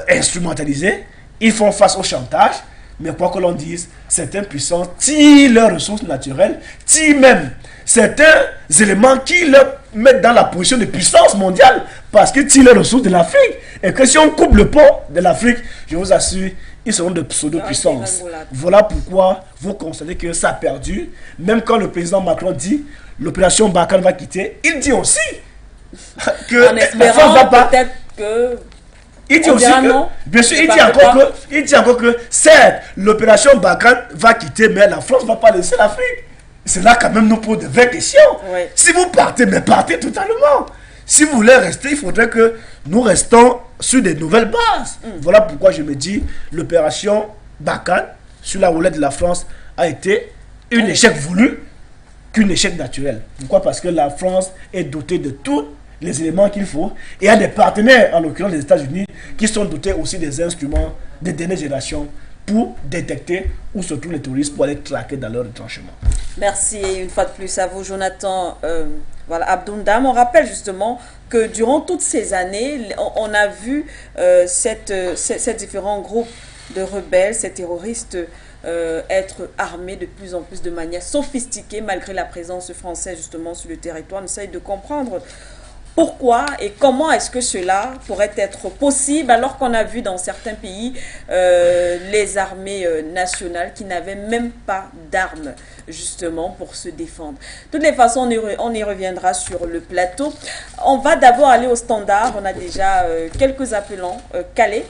instrumentalisés, ils font face au chantage, mais quoi que l'on dise, certaines puissances tirent leurs ressources naturelles, tirent même certains éléments qui leur mettent dans la position de puissance mondiale, parce qu'ils tirent les ressources de l'Afrique, et que si on coupe le pont de l'Afrique, je vous assure, ils seront de pseudo-puissance. Voilà pourquoi vous constatez que ça a perdu. Même quand le président Macron dit l'opération Barkhane va quitter, il dit aussi que en espérant peut-être que... Il dit aussi que, non, bien sûr, il dit encore que certes, l'opération Barkhane va quitter, mais la France ne va pas laisser l'Afrique. C'est là quand même nous pose de vraies questions. Si vous partez, mais partez totalement. Si vous voulez rester, il faudrait que nous restons sur des nouvelles bases. Voilà pourquoi je me dis, l'opération Barkhane, sur la roulette de la France, a été un échec voulu qu'un échec naturel. Pourquoi? Parce que la France est dotée de tous les éléments qu'il faut. Et il y a des partenaires, en l'occurrence les États-Unis, qui sont dotés aussi des instruments de dernière génération pour détecter où se trouvent les terroristes pour aller traquer dans leur retranchement. Merci une fois de plus à vous, Jonathan. Voilà, Abdoundam, on rappelle justement que durant toutes ces années, on a vu ces différents groupes de rebelles, ces terroristes être armés de plus en plus de manière sophistiquée malgré la présence française justement sur le territoire. On essaye de comprendre pourquoi et comment est-ce que cela pourrait être possible alors qu'on a vu dans certains pays les armées nationales qui n'avaient même pas d'armes justement pour se défendre. De toutes les façons, on y reviendra sur le plateau. On va d'abord aller au standard. On a déjà quelques appelants calés.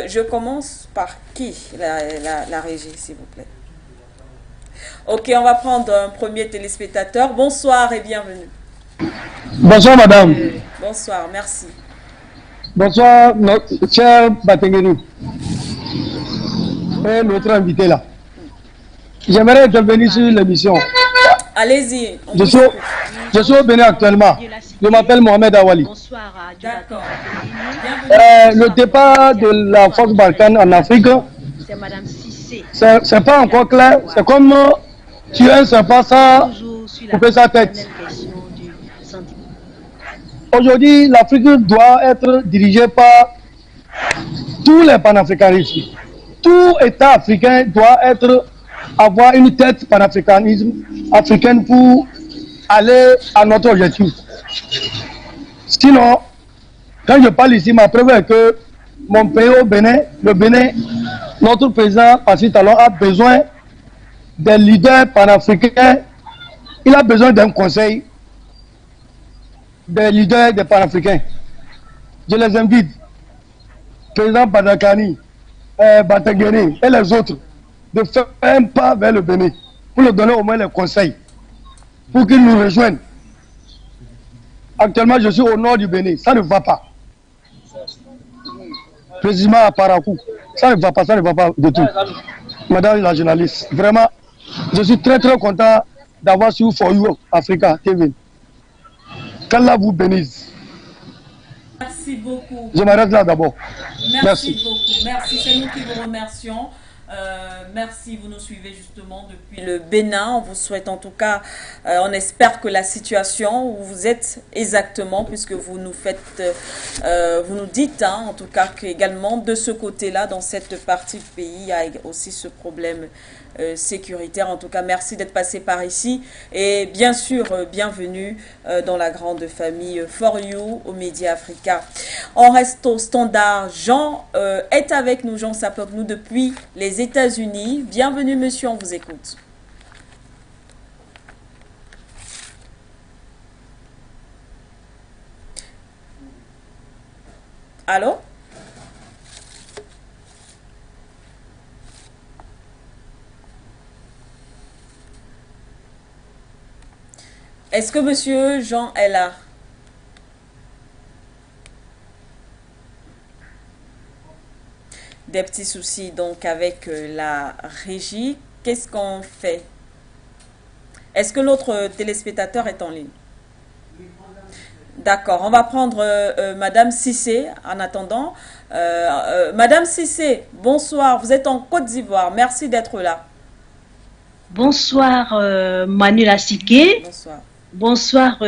Je commence par qui, la régie, s'il vous plaît? Ok, on va prendre un premier téléspectateur. Bonsoir et bienvenue. Bonsoir madame. Bonsoir, merci. Bonsoir notre cher Batengueni. Et notre invité là. J'aimerais intervenir sur l'émission. Allez-y. Je suis au Bénin actuellement. Je m'appelle Mohamed Awali. D'accord. Le départ de la force Barkhane en Afrique, c'est pas encore clair. C'est comme tuer un serpent sans couper sa tête. Aujourd'hui, l'Afrique doit être dirigée par tous les panafricanistes. Tout État africain doit avoir une tête africaine pour aller à notre objectif. Sinon, quand je parle ici, ma preuve est que mon pays au Bénin, le Bénin, notre président Patrice Talon a besoin des leaders panafricains. Il a besoin d'un conseil des leaders des panafricains. Je les invite, président Badakani, Batengueni et les autres, de faire un pas vers le Bénin pour leur donner au moins les conseils, pour qu'ils nous rejoignent. Actuellement, je suis au nord du Bénin, ça ne va pas. Précisément à Parakou, ça ne va pas du tout. Madame la journaliste, vraiment, je suis très content d'avoir sur For You Africa TV. Qu'Allah vous bénisse. Merci beaucoup. Je m'arrête là d'abord. Merci beaucoup. Merci, c'est nous qui vous remercions. Merci, vous nous suivez justement depuis le Bénin. On vous souhaite en tout cas, on espère que la situation où vous êtes exactement, puisque vous nous faites, vous nous dites en tout cas qu'également de ce côté-là, dans cette partie du pays, il y a aussi ce problème sécuritaire. En tout cas, merci d'être passé par ici et bien sûr, bienvenue dans la grande famille For You aux Médias Africa. On reste au standard. Jean est avec nous, Jean s'apporte nous depuis les États-Unis. Bienvenue monsieur, on vous écoute. Allô? Est-ce que monsieur Jean est là? Des petits soucis donc avec la régie. Qu'est-ce qu'on fait? Est-ce que l'autre téléspectateur est en ligne? D'accord, on va prendre Madame Cissé en attendant. Madame Cissé, bonsoir, vous êtes en Côte d'Ivoire, merci d'être là. Bonsoir Manuel Asike. Bonsoir. Bonsoir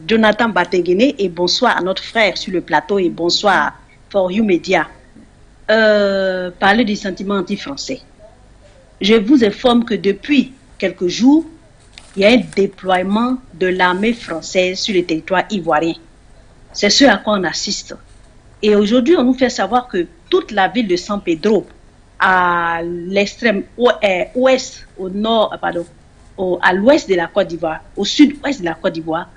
Jonathan Batenguene et bonsoir à notre frère sur le plateau et bonsoir For You Media. Parler des sentiments anti-français. Je vous informe que depuis quelques jours, il y a un déploiement de l'armée française sur le territoire ivoirien. C'est ce à quoi on assiste. Et aujourd'hui, on nous fait savoir que toute la ville de San Pedro, à l'extrême ouest, au nord, pardon, à l'ouest de la Côte d'Ivoire, au sud-ouest de la Côte d'Ivoire,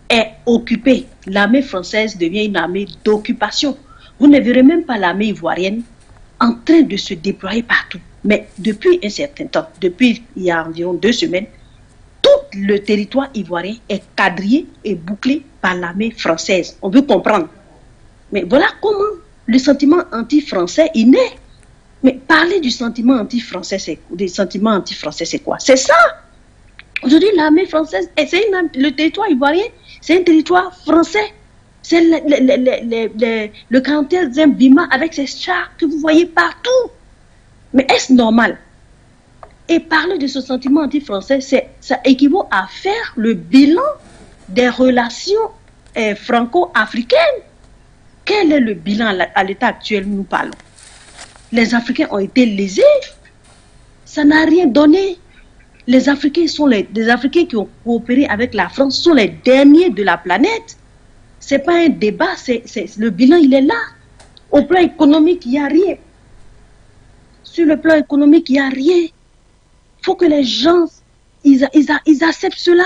est occupée. L'armée française devient une armée d'occupation. Vous ne verrez même pas l'armée ivoirienne en train de se déployer partout. Mais depuis un certain temps, depuis il y a environ 2 semaines, tout le territoire ivoirien est quadrillé et bouclé par l'armée française. On veut comprendre. Mais voilà comment le sentiment anti-français est né. Mais parler du sentiment anti-français, c'est quoi? C'est ça. Aujourd'hui, l'armée française, le territoire ivoirien, c'est un territoire français. C'est le 41e Bima avec ses chars que vous voyez partout. Mais est-ce normal? Et parler de ce sentiment anti-français, ça équivaut à faire le bilan des relations franco-africaines. Quel est le bilan à l'état actuel où nous parlons? Les Africains ont été lésés. Ça n'a rien donné. Les Africains qui ont coopéré avec la France sont les derniers de la planète. C'est pas un débat, le bilan, il est là. Au plan économique, il n'y a rien. Sur le plan économique, il n'y a rien. Il faut que les gens, ils acceptent cela.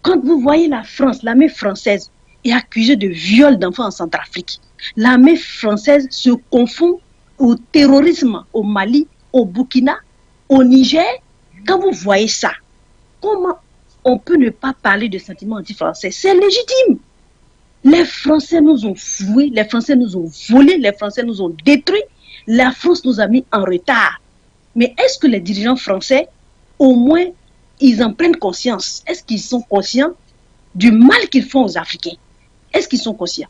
Quand vous voyez la France, l'armée française est accusée de viol d'enfants en Centrafrique. L'armée française se confond au terrorisme au Mali, au Burkina, au Niger. Quand vous voyez ça, comment on peut ne pas parler de sentiments anti-français? C'est légitime. Les Français nous ont floués, les Français nous ont volés, les Français nous ont détruits. La France nous a mis en retard. Mais est-ce que les dirigeants français, au moins, ils en prennent conscience? Est-ce qu'ils sont conscients du mal qu'ils font aux Africains? Est-ce qu'ils sont conscients?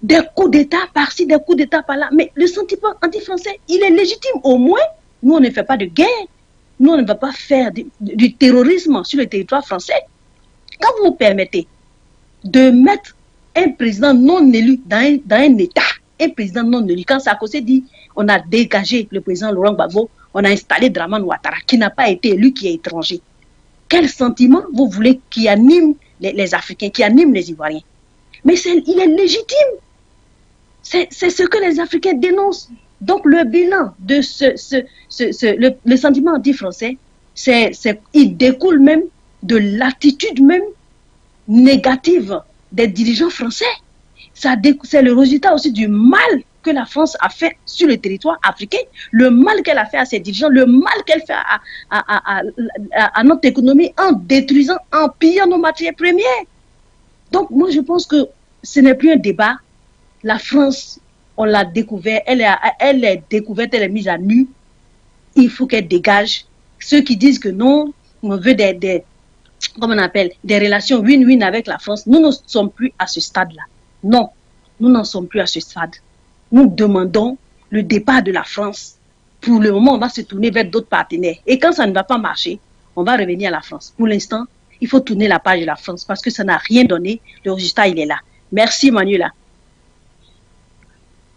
Des coups d'État par-ci, des coups d'État par-là. Mais le sentiment anti-français, il est légitime. Au moins, nous, on ne fait pas de guerre. Nous, on ne va pas faire du terrorisme sur le territoire français. Quand vous permettez de mettre un président non élu dans un État, un président non élu, quand Sarkozy dit on a dégagé le président Laurent Gbagbo, on a installé Dramane Ouattara, qui n'a pas été élu, qui est étranger. Quel sentiment vous voulez qui anime les Africains, qui anime les Ivoiriens? Mais il est légitime. C'est ce que les Africains dénoncent. Donc le bilan de le sentiment anti-français, il découle même de l'attitude même négative des dirigeants français. C'est le résultat aussi du mal que la France a fait sur le territoire africain, le mal qu'elle a fait à ses dirigeants, le mal qu'elle fait à notre économie en détruisant, en pillant nos matières premières. Donc moi je pense que ce n'est plus un débat. La France, on l'a découvert, elle est découverte, elle est mise à nu. Il faut qu'elle dégage. Ceux qui disent que non, on veut comment on appelle, des relations win-win avec la France, nous ne sommes plus à ce stade-là. Non, nous n'en sommes plus à ce stade. Nous demandons le départ de la France. Pour le moment, on va se tourner vers d'autres partenaires. Et quand ça ne va pas marcher, on va revenir à la France. Pour l'instant, il faut tourner la page de la France parce que ça n'a rien donné. Le résultat, il est là. Merci, Manuela.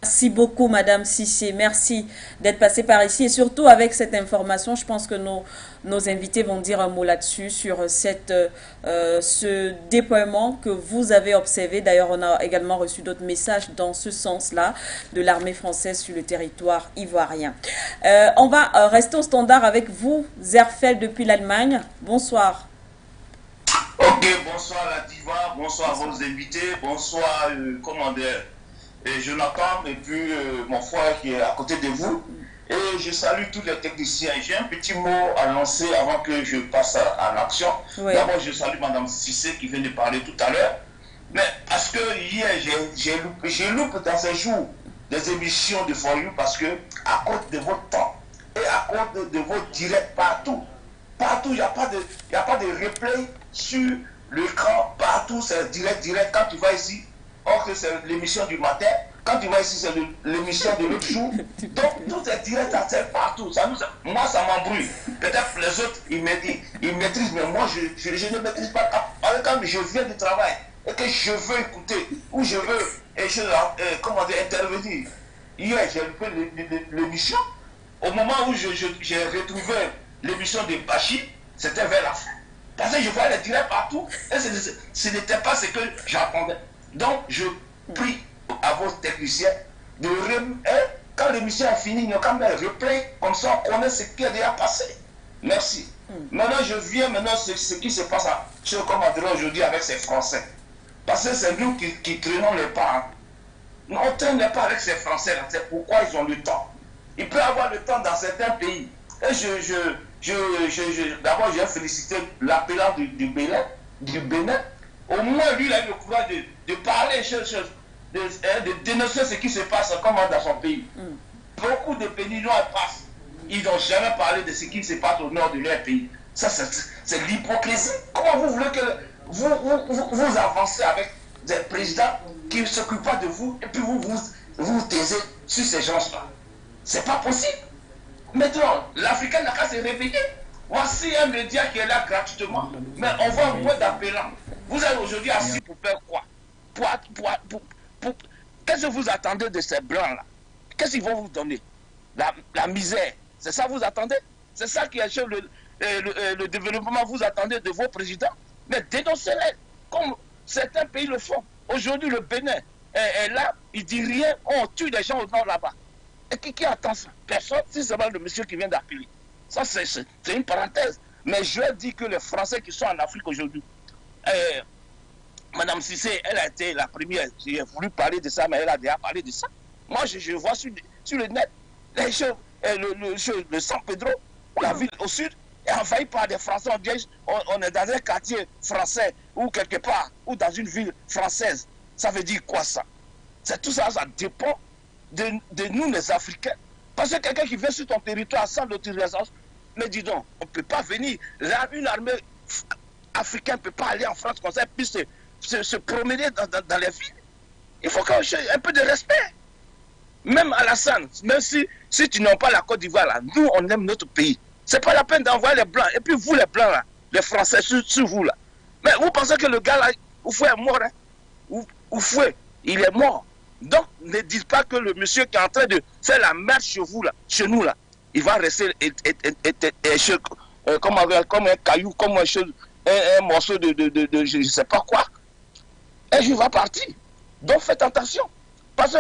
Merci beaucoup, Madame Cissé. Merci d'être passée par ici. Et surtout, avec cette information, je pense que nos invités vont dire un mot là-dessus, sur ce déploiement que vous avez observé. D'ailleurs, on a également reçu d'autres messages dans ce sens-là de l'armée française sur le territoire ivoirien. On va rester au standard avec vous, Zerfel, depuis l'Allemagne. Bonsoir. Ok, bonsoir la diva, bonsoir à vos invités, bonsoir, commandeur. Et Jonathan et puis mon frère qui est à côté de vous. Et je salue tous les techniciens. J'ai un petit mot à lancer avant que je passe à l'action. Oui. D'abord, je salue Madame Cissé qui vient de parler tout à l'heure. Mais parce que hier, j'ai loupé dans ces jours des émissions de For You parce que à cause de votre temps et à cause de vos directs partout, il n'y a pas de replay sur l'écran, partout c'est direct. Quand tu vas ici, or que c'est l'émission du matin, quand tu vas ici, c'est l'émission de l'autre jour. Donc, tout est direct, ça sert partout. Moi, ça m'embrouille. Peut-être les autres, ils maîtrisent, mais moi, je ne maîtrise pas. Quand je viens du travail et que je veux écouter, ou je veux intervenir. Hier, j'ai fait l'émission. Au moment où j'ai retrouvé l'émission de Bachi, c'était vers la fin. Parce que je voyais les directs partout et ce n'était pas ce que j'attendais. Donc, je prie à vos techniciens de quand l'émission est finie, il y a quand même un replay, comme ça on connaît ce qui est déjà passé. Merci. Maintenant, je viens ce qui se passe sur le commandant aujourd'hui avec ces Français. Parce que c'est nous qui traînons les pas. Hein. On ne traîne pas avec ces Français, c'est pourquoi ils ont le temps. Ils peuvent avoir le temps dans certains pays. Et d'abord, j'ai félicité l'appelant du Bénin. Au moins, lui, il a eu le courage de parler, de dénoncer ce qui se passe dans son pays. Beaucoup de pays noirs passent. Ils n'ont jamais parlé de ce qui se passe au nord de leur pays. Ça, c'est l'hypocrisie. Comment vous voulez que vous avancez avec des présidents qui ne s'occupent pas de vous et puis vous taisez sur ces gens-là? C'est pas possible. Maintenant, l'Africain n'a qu'à se réveiller. Voici un média qui est là gratuitement. Mais on voit un point d'appelant. Vous êtes aujourd'hui assis pour faire quoi? Qu'est-ce que vous attendez de ces blancs-là? Qu'est-ce qu'ils vont vous donner? La misère. C'est ça que vous attendez? C'est ça qui achève le développement, vous attendez de vos présidents? Mais dénoncez-les, comme certains pays le font. Aujourd'hui, le Bénin est là, il dit rien, on tue des gens au nord là-bas. Et qui attend ça? Personne, si c'est le monsieur qui vient d'appeler. Ça, c'est une parenthèse. Mais je dis que les Français qui sont en Afrique aujourd'hui, Madame Cissé, elle a été la première, j'ai voulu parler de ça, mais elle a déjà parlé de ça. Moi, je vois sur le net, le San Pedro, la ville au sud, est envahi par des Français. On est dans un quartier français, ou quelque part, ou dans une ville française. Ça veut dire quoi ça? C'est tout ça, ça dépend de nous les Africains. Parce que quelqu'un qui vient sur ton territoire sans l'autorisation, mais dis donc, on ne peut pas venir. Là, une armée africaine ne peut pas aller en France comme ça, et puis se promener dans les villes. Il faut qu'on ait un peu de respect. Même Alassane, même si tu n'as pas la Côte d'Ivoire, là, nous, on aime notre pays. Ce n'est pas la peine d'envoyer les Blancs. Et puis vous, les Blancs, là, les Français, sur vous, là. Mais vous pensez que le gars, là, Oufoué est mort, hein? Oufoué, il est mort. Donc, ne dites pas que le monsieur qui est en train de faire la merde chez vous, là, chez nous, là, il va rester comme un caillou, comme un morceau de je ne sais pas quoi. Et je vais partir. Donc, faites attention. Parce que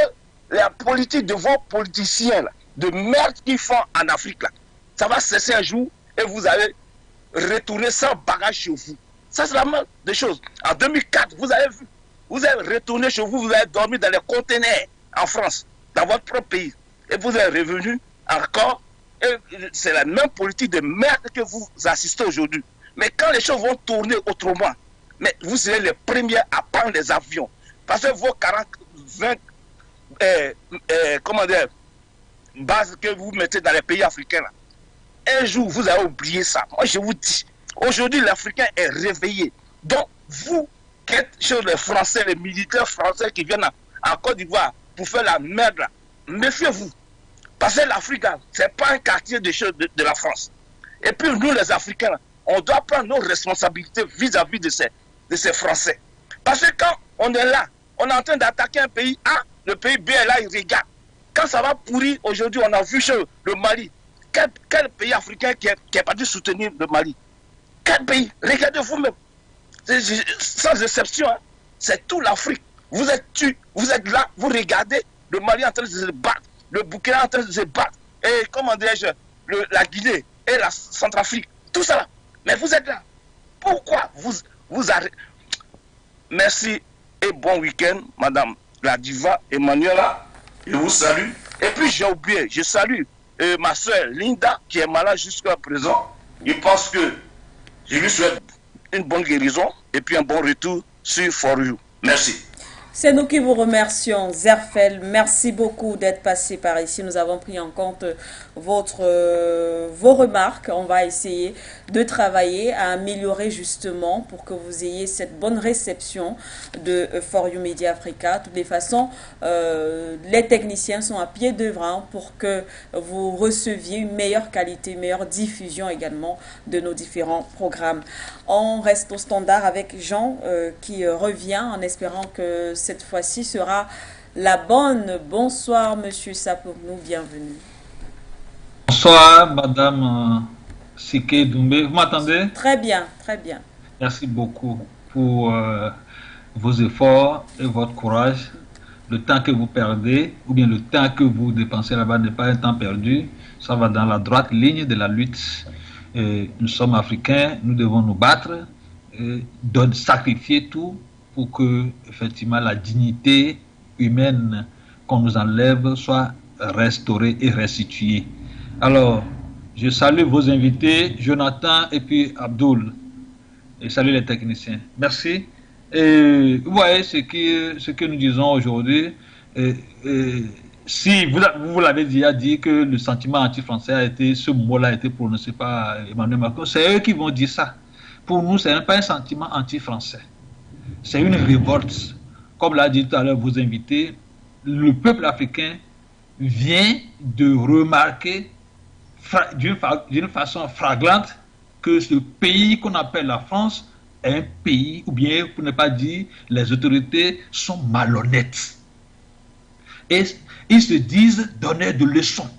la politique de vos politiciens, là, de merde qu'ils font en Afrique, là, ça va cesser un jour et vous allez retourner sans bagage chez vous. Ça, c'est la même des choses. En 2004, vous avez vu, vous avez retourné chez vous, vous avez dormi dans les conteneurs en France, dans votre propre pays. Et vous êtes revenu encore. Et c'est la même politique de merde que vous assistez aujourd'hui. Mais quand les choses vont tourner autrement, mais vous serez les premiers à prendre les avions. Parce que vos 20 bases que vous mettez dans les pays africains, là, un jour, vous avez oublié ça. Moi, je vous dis, aujourd'hui, l'Africain est réveillé. Donc, vous, qui êtes chez les Français, les militaires français qui viennent en Côte d'Ivoire pour faire la merde, là, méfiez-vous. Parce que l'Afrique, ce n'est pas un quartier de la France. Et puis, nous, les Africains, on doit prendre nos responsabilités vis-à-vis de ces Français. Parce que quand on est là, on est en train d'attaquer un pays A, le pays B est là, il regarde. Quand ça va pourrir, aujourd'hui, on a vu chez le Mali. Quel pays africain qui est parti soutenir le Mali? Quel pays? Regardez vous-même. Sans exception, hein. C'est toute l'Afrique. Vous êtes là, vous regardez le Mali en train de se battre, le Burkina en train de se battre, et comment dirais-je, la Guinée et la Centrafrique, tout ça là. Mais vous êtes là. Pourquoi vous arrêtez? Merci et bon week-end, Madame la Diva Emmanuela. Je vous salue. Et puis j'ai oublié, je salue ma soeur Linda qui est malade jusqu'à présent. Je pense que je lui souhaite une bonne guérison et puis un bon retour sur For You. Merci. C'est nous qui vous remercions, Zerfel. Merci beaucoup d'être passé par ici. Nous avons pris en compte vos remarques. On va essayer de travailler à améliorer justement pour que vous ayez cette bonne réception de For You Media Africa. De toutes les façons, les techniciens sont à pied d'œuvre pour que vous receviez une meilleure qualité, une meilleure diffusion également de nos différents programmes. On reste au standard avec Jean qui revient en espérant que cette fois-ci sera la bonne. Bonsoir, monsieur Sapognou, bienvenue. Bonsoir, madame Siké Doumbé. Vous m'entendez? Très bien, très bien. Merci beaucoup pour vos efforts et votre courage. Le temps que vous perdez, ou bien le temps que vous dépensez là-bas n'est pas un temps perdu. Ça va dans la droite ligne de la lutte. Et nous sommes africains, nous devons nous battre, sacrifier tout pour que, effectivement, la dignité humaine qu'on nous enlève soit restaurée et restituée. Alors, je salue vos invités, Jonathan et puis Abdoul. Et salue les techniciens. Merci. Et vous voyez ce que nous disons aujourd'hui. Si vous l'avez déjà dit que le sentiment anti-français a été, ce mot-là a été prononcé par Emmanuel Macron, c'est eux qui vont dire ça. Pour nous, ce n'est pas un sentiment anti-français. C'est une révolte. Comme l'a dit tout à l'heure vos invités, le peuple africain vient de remarquer d'une façon flagrante que ce pays qu'on appelle la France est un pays, ou bien pour ne pas dire, les autorités sont malhonnêtes. Et ils se disent donneurs de leçons.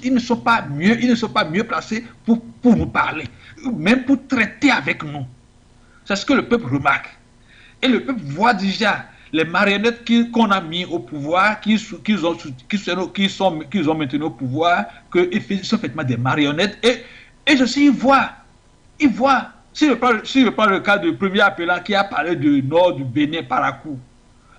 Ils ne sont pas mieux placés pour nous parler, même pour traiter avec nous. C'est ce que le peuple remarque. Et le peuple voit déjà les marionnettes qu'on a mis au pouvoir, qu'ils ont maintenu au pouvoir, qu'ils sont effectivement des marionnettes. Et ceci, ils voient. Si je prends le cas du premier appelant qui a parlé du nord du Bénin, Parakou.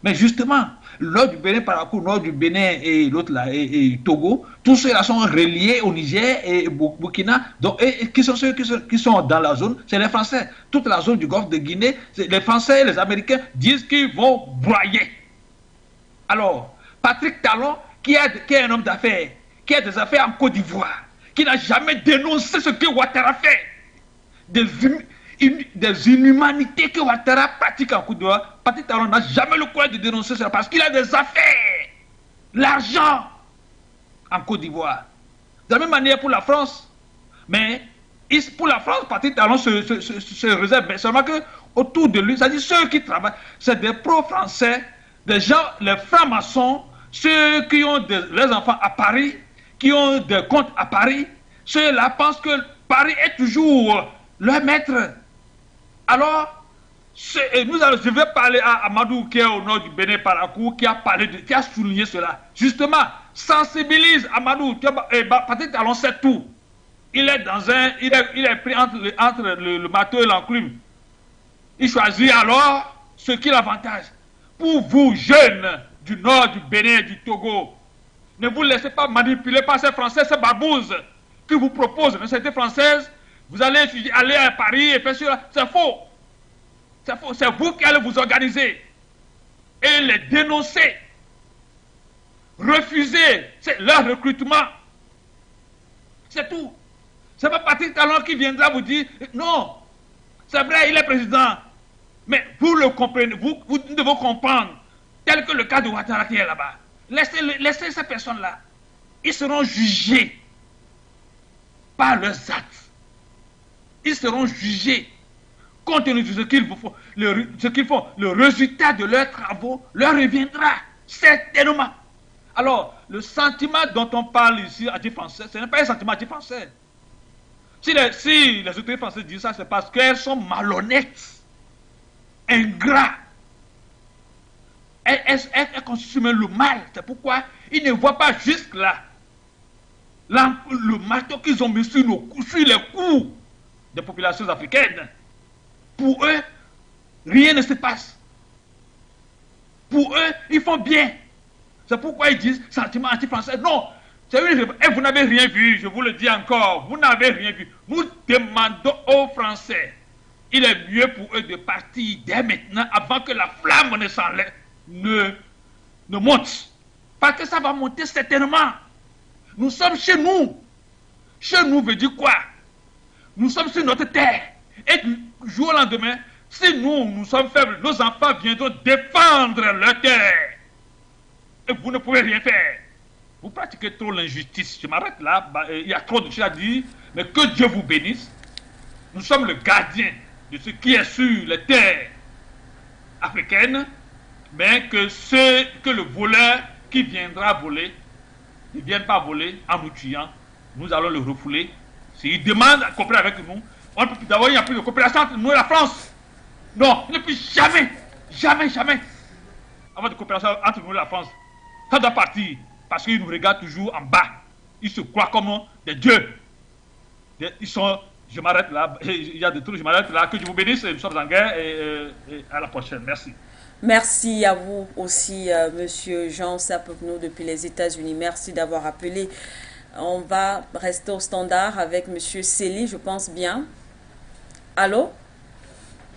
Mais justement, le nord du Bénin, Parakou, nord du Bénin et l'autre là, et Togo, tous ceux-là sont reliés au Niger et Burkina, donc, et qui sont ceux qui sont dans la zone, c'est les Français. Toute la zone du golfe de Guinée, les Français et les Américains disent qu'ils vont broyer. Alors, Patrick Talon, qui est un homme d'affaires, qui a des affaires en Côte d'Ivoire, qui n'a jamais dénoncé ce que Ouattara fait, des inhumanités que Ouattara pratique en Côte d'Ivoire, Patrick Talon n'a jamais le courage de dénoncer cela parce qu'il a des affaires, l'argent en Côte d'Ivoire. De la même manière pour la France, mais pour la France, Patrick Talon se réserve, mais seulement que autour de lui, c'est-à-dire ceux qui travaillent, c'est des pro-français, des gens, les francs-maçons, ceux qui ont les enfants à Paris, qui ont des comptes à Paris, ceux-là pensent que Paris est toujours leur maître. Alors, je vais parler à Amadou qui est au nord du Bénin, Parakou, qui a souligné cela. Justement, sensibilise Amadou. Patrick Talon sait tout. Il est pris entre le marteau et l'enclume. Il choisit alors ce qui l'avantage. Pour vous, jeunes du nord du Bénin et du Togo, ne vous laissez pas manipuler par ces Français, ces barbouzes qui vous proposent une nationalité française. Vous allez aller à Paris et faire cela. C'est faux. C'est faux. C'est vous qui allez vous organiser et les dénoncer. Refuser leur recrutement. C'est tout. C'est pas Patrick Talon qui viendra vous dire non. C'est vrai, il est président. Mais vous le comprenez, vous devez comprendre, tel que le cas de Ouattara qui est là-bas. Laissez ces personnes-là. Ils seront jugés par leurs actes. Ils seront jugés compte tenu de ce qu'ils font. Le résultat de leurs travaux leur reviendra certainement. Alors, le sentiment dont on parle ici, anti-français, ce n'est pas un sentiment anti-français. Si les autorités françaises disent ça, c'est parce qu'elles sont malhonnêtes, ingrats. Elles consomment le mal. C'est pourquoi ils ne voient pas jusque-là le marteau qu'ils ont mis sur les coups des populations africaines. Pour eux, rien ne se passe. Pour eux, ils font bien. C'est pourquoi ils disent sentiment anti-français. Non, et vous n'avez rien vu, je vous le dis encore, vous n'avez rien vu. Nous demandons aux Français, il est mieux pour eux de partir dès maintenant avant que la flamme ne monte. Parce que ça va monter certainement. Nous sommes chez nous. Chez nous veut dire quoi? Nous sommes sur notre terre. Et du jour au lendemain, si nous sommes faibles, nos enfants viendront défendre leur terre. Et vous ne pouvez rien faire. Vous pratiquez trop l'injustice. Je m'arrête là. Il y a trop de choses à dire. Mais que Dieu vous bénisse. Nous sommes le gardien de ce qui est sur les terres africaines. Mais que le voleur qui viendra voler ne vienne pas voler en nous tuant. Nous allons le refouler. S'il demande à coopérer avec nous, d'abord il n'y a plus de coopération entre nous et la France. Non, il ne peut jamais avoir de coopération entre nous et la France. Ça doit partir parce qu'ils nous regardent toujours en bas. Ils se croient comme des dieux. Ils sont, je m'arrête là, il y a des trucs, je m'arrête là, que Dieu vous bénisse, nous sommes en guerre et à la prochaine. Merci. Merci à vous aussi, Monsieur Jean Sapogno depuis les États-Unis. Merci d'avoir appelé. On va rester au standard avec Monsieur Célie, je pense bien. Allô?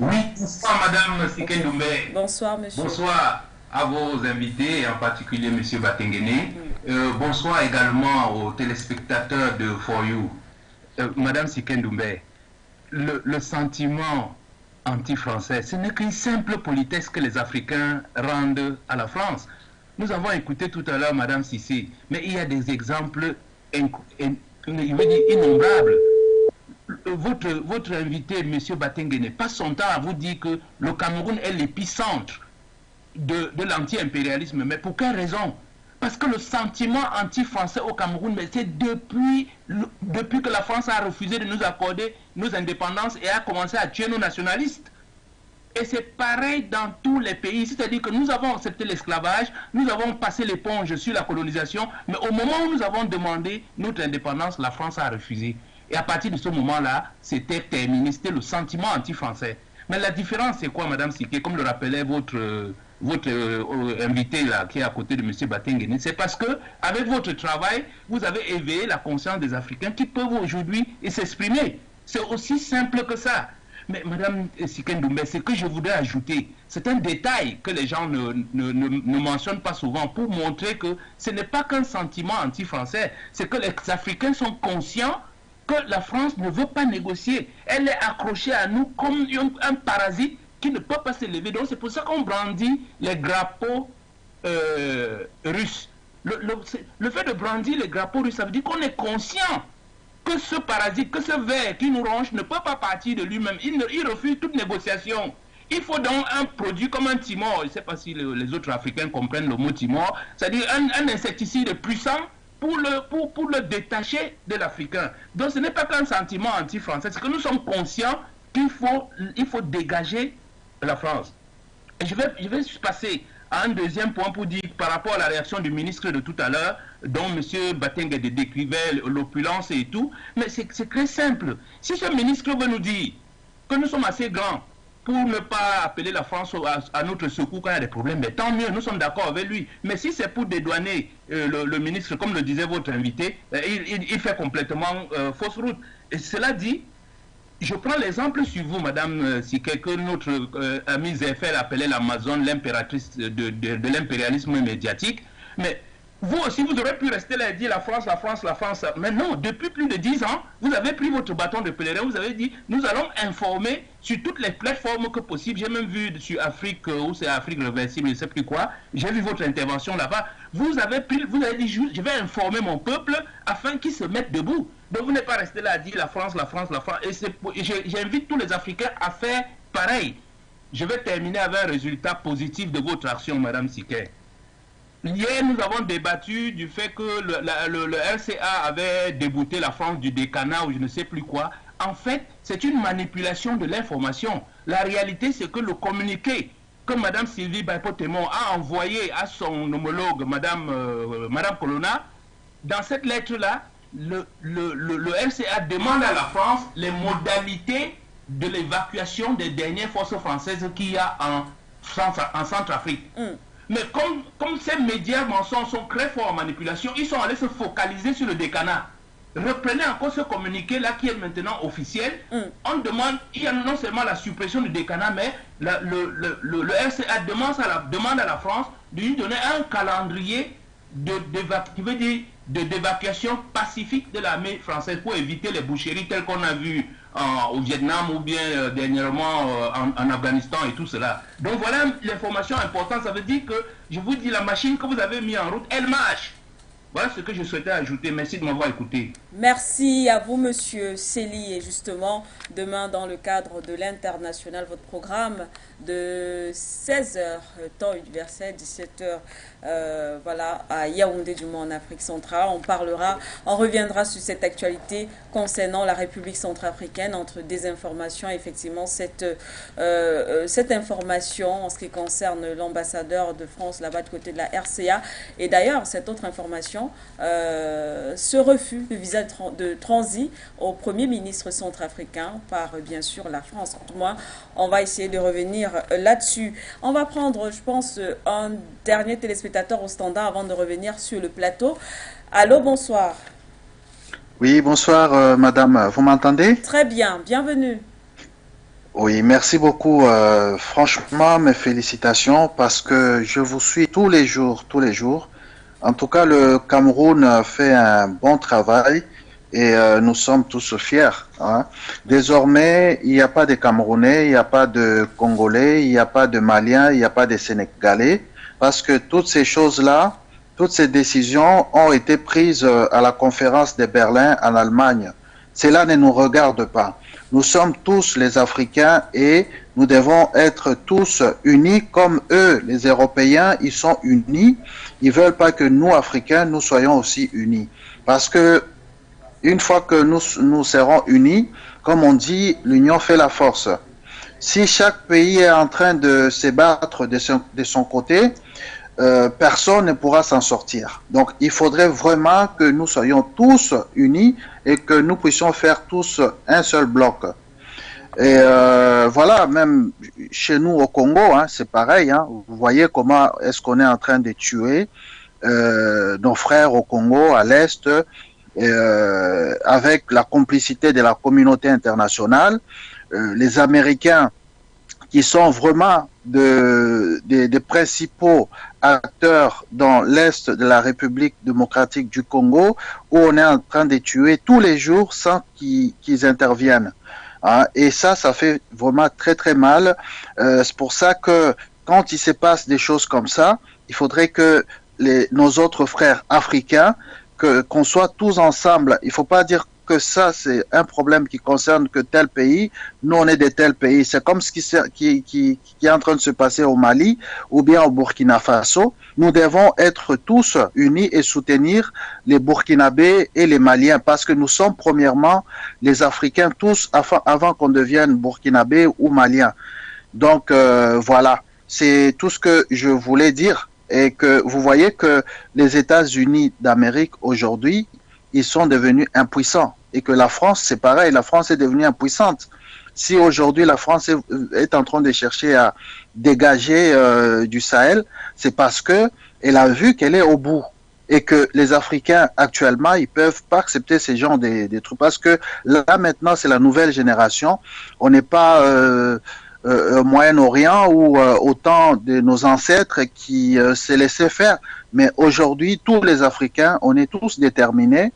Oui, bonsoir Madame Sikendoumbe. Bonsoir Monsieur. Bonsoir à vos invités, en particulier Monsieur Batengene. Bonsoir également aux téléspectateurs de For You. Madame Sikendoumbe, le sentiment anti-français, ce n'est qu'une simple politesse que les Africains rendent à la France. Nous avons écouté tout à l'heure Madame Sissi, mais il y a des exemples innombrables. Votre invité, M. Batengene, passe son temps à vous dire que le Cameroun est l'épicentre de l'anti-impérialisme. Mais pour quelle raison? parce que le sentiment anti-français au Cameroun, mais c'est depuis que la France a refusé de nous accorder nos indépendances et a commencé à tuer nos nationalistes. Et c'est pareil dans tous les pays, c'est-à-dire que nous avons accepté l'esclavage, nous avons passé l'éponge sur la colonisation, mais au moment où nous avons demandé notre indépendance, la France a refusé. Et à partir de ce moment-là, c'était terminé, c'était le sentiment anti-français. Mais la différence, c'est quoi, Madame Siké, comme le rappelait votre invité là, qui est à côté de M. Batengene, c'est parce que avec votre travail, vous avez éveillé la conscience des Africains qui peuvent aujourd'hui s'exprimer. C'est aussi simple que ça. Mais Madame Siké Ndoumbe, ce que je voudrais ajouter, c'est un détail que les gens ne mentionnent pas souvent pour montrer que ce n'est pas qu'un sentiment anti-français, c'est que les Africains sont conscients que la France ne veut pas négocier. Elle est accrochée à nous comme un parasite qui ne peut pas s'élever. Donc c'est pour ça qu'on brandit les drapeaux russes. Le fait de brandir les drapeaux russes, ça veut dire qu'on est conscient que ce parasite, que ce ver qui nous ronge ne peut pas partir de lui-même. Il refuse toute négociation. Il faut donc un produit comme un timor. Je ne sais pas si les autres Africains comprennent le mot timor. C'est-à-dire un insecticide puissant pour le détacher de l'Africain. Donc ce n'est pas qu'un sentiment anti-français, c'est que nous sommes conscients qu'il faut dégager la France. Et je vais passer à un deuxième point pour dire, par rapport à la réaction du ministre de tout à l'heure, dont M. Batengene décrivait l'opulence et tout, mais c'est très simple. Si ce ministre veut nous dire que nous sommes assez grands pour ne pas appeler la France à notre secours quand il y a des problèmes, mais tant mieux, nous sommes d'accord avec lui. Mais si c'est pour dédouaner le ministre, comme le disait votre invité, il fait complètement fausse route. Et cela dit, je prends l'exemple sur vous, Madame Siké, que notre ami Zéphel appelait l'Amazone, l'impératrice de l'impérialisme médiatique. Mais vous aussi, vous aurez pu rester là et dire la France, la France, la France. Mais non, depuis plus de 10 ans, vous avez pris votre bâton de pèlerin, vous avez dit, nous allons informer sur toutes les plateformes que possible. J'ai même vu sur Afrique, ou c'est Afrique Réversible, je ne sais plus quoi, j'ai vu votre intervention là-bas. Vous avez dit, je vais informer mon peuple afin qu'il se mette debout. Donc vous n'êtes pas resté là à dire la France, la France, la France. Et j'invite tous les Africains à faire pareil. Je vais terminer avec un résultat positif de votre action, Madame Siké. Hier, nous avons débattu du fait que le RCA avait débouté la France du décanat ou je ne sais plus quoi. En fait, c'est une manipulation de l'information. La réalité, c'est que le communiqué que Mme Sylvie Baipotemon a envoyé à son homologue, Mme Colonna, dans cette lettre-là, le RCA demande à la France les modalités de l'évacuation des dernières forces françaises qu'il y a en Centrafrique. Mais comme ces médias mensonges sont très forts en manipulation, ils sont allés se focaliser sur le décanat. Reprenez encore ce communiqué-là qui est maintenant officiel. On demande, il y a non seulement la suppression du décanat, mais le RCA demande à la France de lui donner un calendrier d'évacuation pacifique de l'armée française pour éviter les boucheries telles qu'on a vues au Vietnam ou bien dernièrement en Afghanistan et tout cela. Donc voilà l'information importante. Ça veut dire que, je vous dis, la machine que vous avez mise en route, elle marche. Voilà ce que je souhaitais ajouter. Merci de m'avoir écouté. Merci à vous, Monsieur Célie. Et justement, demain, dans le cadre de l'international, votre programme de 16h, temps universel, 17h, voilà, à Yaoundé, du moins en Afrique centrale. On reviendra sur cette actualité concernant la République centrafricaine, entre désinformation, effectivement, cette information en ce qui concerne l'ambassadeur de France là-bas du côté de la RCA. Et d'ailleurs, cette autre information, ce refus de visa de transit au Premier ministre centrafricain par, bien sûr, la France. Tout moins, on va essayer de revenir là-dessus. On va prendre, je pense, un dernier téléspectateur au standard avant de revenir sur le plateau. Allô, bonsoir. Oui, bonsoir, madame. Vous m'entendez? Très bien, bienvenue. Oui, merci beaucoup. Franchement, mes félicitations parce que je vous suis tous les jours. En tout cas, le Cameroun fait un bon travail et nous sommes tous fiers. Hein. Désormais, il n'y a pas de Camerounais, il n'y a pas de Congolais, il n'y a pas de Maliens, il n'y a pas de Sénégalais, parce que toutes ces choses-là, toutes ces décisions ont été prises à la conférence de Berlin en Allemagne. Cela ne nous regarde pas. Nous sommes tous les Africains et nous devons être tous unis comme eux, les Européens, ils sont unis. Ils veulent pas que nous, Africains, nous soyons aussi unis. Parce que une fois que nous serons unis, comme on dit, l'union fait la force. Si chaque pays est en train de se battre de son côté, personne ne pourra s'en sortir. Donc, il faudrait vraiment que nous soyons tous unis et que nous puissions faire tous un seul bloc. Et voilà, même chez nous au Congo, hein, c'est pareil. Hein, vous voyez comment est-ce qu'on est en train de tuer nos frères au Congo, à l'Est, avec la complicité de la communauté internationale. Les Américains qui sont vraiment des principaux acteurs dans l'Est de la République démocratique du Congo, où on est en train de tuer tous les jours sans qu'ils interviennent. Hein, et ça fait vraiment très très mal. C'est pour ça que quand il se passe des choses comme ça, il faudrait que nos autres frères africains, qu'on soit tous ensemble. Il ne faut pas dire que ça, c'est un problème qui concerne que tel pays. Nous, on est de tel pays. C'est comme ce qui est en train de se passer au Mali ou bien au Burkina Faso. Nous devons être tous unis et soutenir les Burkinabés et les Maliens parce que nous sommes premièrement les Africains tous avant qu'on devienne Burkinabés ou Maliens. Donc, voilà. C'est tout ce que je voulais dire. Et que vous voyez que les États-Unis d'Amérique aujourd'hui, ils sont devenus impuissants. Et que la France, c'est pareil, la France est devenue impuissante. Si aujourd'hui la France est en train de chercher à dégager du Sahel, c'est parce que elle a vu qu'elle est au bout. Et que les Africains, actuellement, ils peuvent pas accepter ces genres de trucs. Parce que là, maintenant, c'est la nouvelle génération. On n'est pas... au Moyen-Orient ou au temps de nos ancêtres qui se laissaient faire. Mais aujourd'hui, tous les Africains, on est tous déterminés.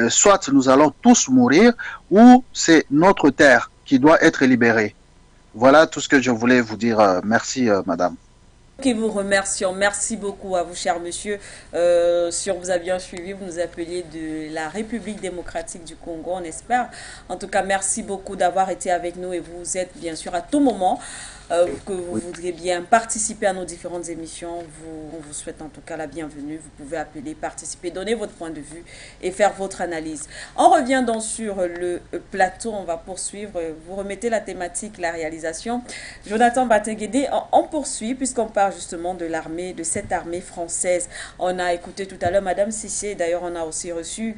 Soit nous allons tous mourir ou c'est notre terre qui doit être libérée. Voilà tout ce que je voulais vous dire. Merci, madame. Qui vous remercions. Merci beaucoup à vous, cher monsieur. Si on vous a bien suivi, vous nous appeliez de la République démocratique du Congo, on espère. En tout cas, merci beaucoup d'avoir été avec nous et vous êtes bien sûr à tout moment que vous voudriez bien participer à nos différentes émissions. On vous souhaite en tout cas la bienvenue. Vous pouvez appeler, participer, donner votre point de vue et faire votre analyse. On revient donc sur le plateau. On va poursuivre. Vous remettez la thématique, la réalisation. Jonathan Batenguede, on poursuit puisqu'on parle justement de l'armée, de cette armée française. On a écouté tout à l'heure Madame Cissé, d'ailleurs on a aussi reçu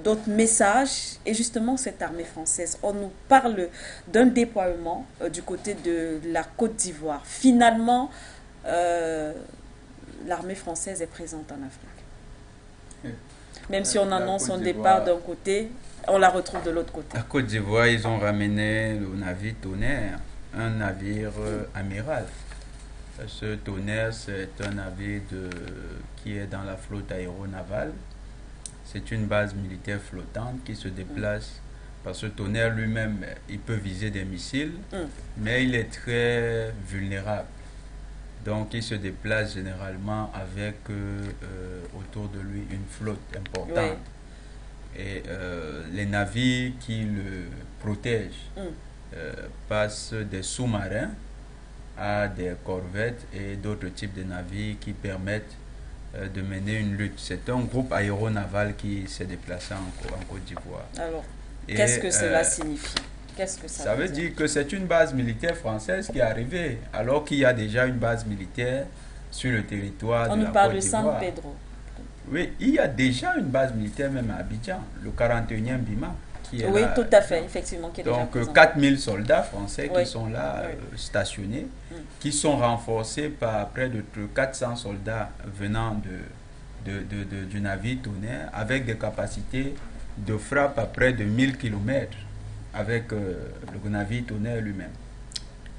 d'autres messages. Et justement cette armée française, on nous parle d'un déploiement du côté de la Côte d'Ivoire. Finalement, l'armée française est présente en Afrique. Même si on annonce son départ d'un côté, on la retrouve de l'autre côté. La Côte d'Ivoire, ils ont ramené le navire Tonnerre, un navire amiral. Ce Tonnerre, c'est un navire qui est dans la flotte aéronavale. C'est une base militaire flottante qui se déplace parce que Tonnerre lui-même, il peut viser des missiles, mais il est très vulnérable. Donc, il se déplace généralement avec autour de lui une flotte importante. Oui. Et les navires qui le protègent passent des sous-marins à des corvettes et d'autres types de navires qui permettent de mener une lutte. C'est un groupe aéronaval qui s'est déplacé en Côte d'Ivoire. Alors, qu'est-ce que cela signifie? Qu'est-ce que ça veut dire que c'est une base militaire française qui est arrivée, alors qu'il y a déjà une base militaire sur le territoire de la Côte d'Ivoire. On nous parle de San Pedro. Oui, il y a déjà une base militaire même à Abidjan, le 41e BIMA. Oui, tout à fait, effectivement. Qui est donc 4000 soldats français qui sont là stationnés, qui sont renforcés par près de 400 soldats venant du navire Tonnerre, avec des capacités de frappe à près de 1000 km avec le navire Tonnerre lui-même.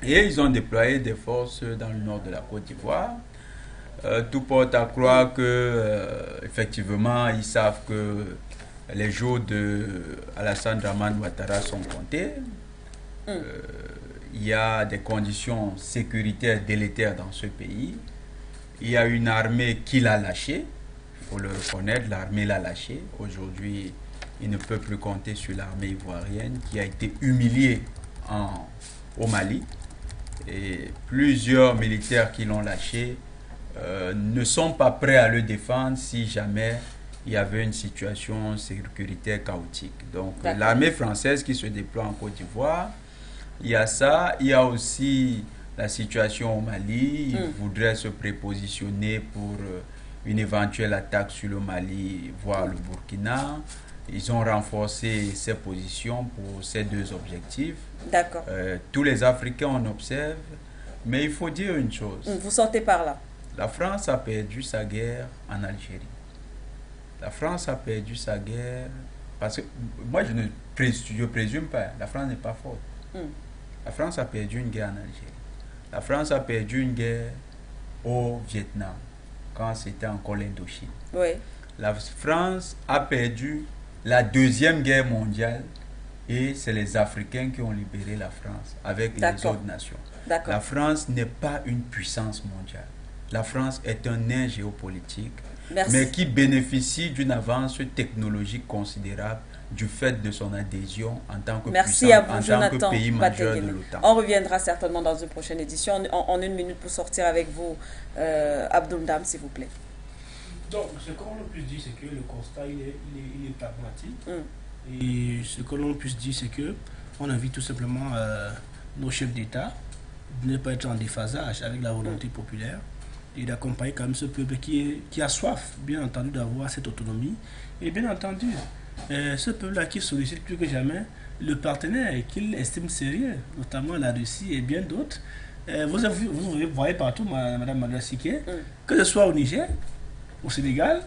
Et ils ont déployé des forces dans le nord de la Côte d'Ivoire. Tout porte à croire que effectivement ils savent que les jours de Alassane Dramane Ouattara sont comptés. Il y a des conditions sécuritaires délétères dans ce pays. Il y a une armée qui l'a lâché. Il faut le reconnaître, l'armée l'a lâché. Aujourd'hui, il ne peut plus compter sur l'armée ivoirienne qui a été humiliée au Mali. Et plusieurs militaires qui l'ont lâché ne sont pas prêts à le défendre si jamais il y avait une situation sécuritaire chaotique. Donc l'armée française qui se déploie en Côte d'Ivoire, il y a ça, il y a aussi la situation au Mali. Ils voudraient se prépositionner pour une éventuelle attaque sur le Mali, voire le Burkina. Ils ont renforcé ces positions pour ces deux objectifs. D'accord. Tous les Africains, on observe, mais il faut dire une chose. Vous sentez par là? La France a perdu sa guerre en Algérie. La France a perdu sa guerre parce que moi je présume pas, la France n'est pas forte. La France a perdu une guerre en Algérie. La France a perdu une guerre au Vietnam quand c'était encore l'Indochine. Oui. La France a perdu la deuxième guerre mondiale et c'est les Africains qui ont libéré la France avec les autres nations. La France n'est pas une puissance mondiale. La France est un nain géopolitique, mais qui bénéficie d'une avance technologique considérable du fait de son adhésion en tant que, Jonathan pays majeur de l'OTAN. On reviendra certainement dans une prochaine édition. En une minute pour sortir avec vous, Abdoul Ndam, s'il vous plaît. Donc, ce que l'on peut dire, c'est que le constat, il est pragmatique. Et ce que l'on peut dire, c'est que on invite tout simplement nos chefs d'État de ne pas être en déphasage avec la volonté populaire et d'accompagner quand même ce peuple qui a soif, bien entendu, d'avoir cette autonomie. Et bien entendu, ce peuple-là qui sollicite plus que jamais le partenaire qu'il estime sérieux, notamment la Russie et bien d'autres. Vous voyez partout, Madame Madrasike, que ce soit au Niger, au Sénégal,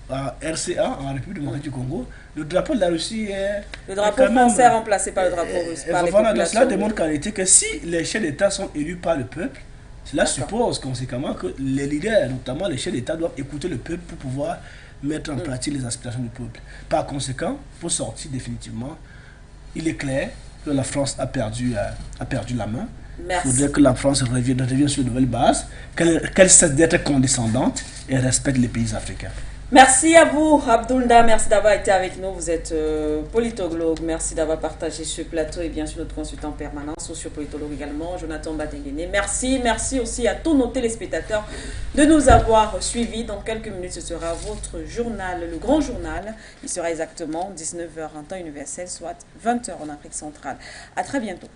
à RCA, en République démocratique du Congo, le drapeau de la Russie est... Le drapeau français est remplacé par le drapeau russe. Cela démontre qu'en réalité que si les chefs d'État sont élus par le peuple, cela suppose conséquemment que les leaders, notamment les chefs d'État, doivent écouter le peuple pour pouvoir mettre en pratique les aspirations du peuple. Par conséquent, pour sortir définitivement, il est clair que la France a perdu la main. Il faudrait que la France revienne sur de nouvelles bases, qu'elle cesse d'être condescendante et respecte les pays africains. Merci à vous, Abdoul Ndam. Merci d'avoir été avec nous. Vous êtes politologue. Merci d'avoir partagé ce plateau et bien sûr notre consultant permanent, sociopolitologue également, Jonathan Batengene. Merci aussi à tous nos téléspectateurs de nous avoir suivis. Dans quelques minutes, ce sera votre journal, le grand journal. Il sera exactement 19h en temps universel, soit 20h en Afrique centrale. À très bientôt.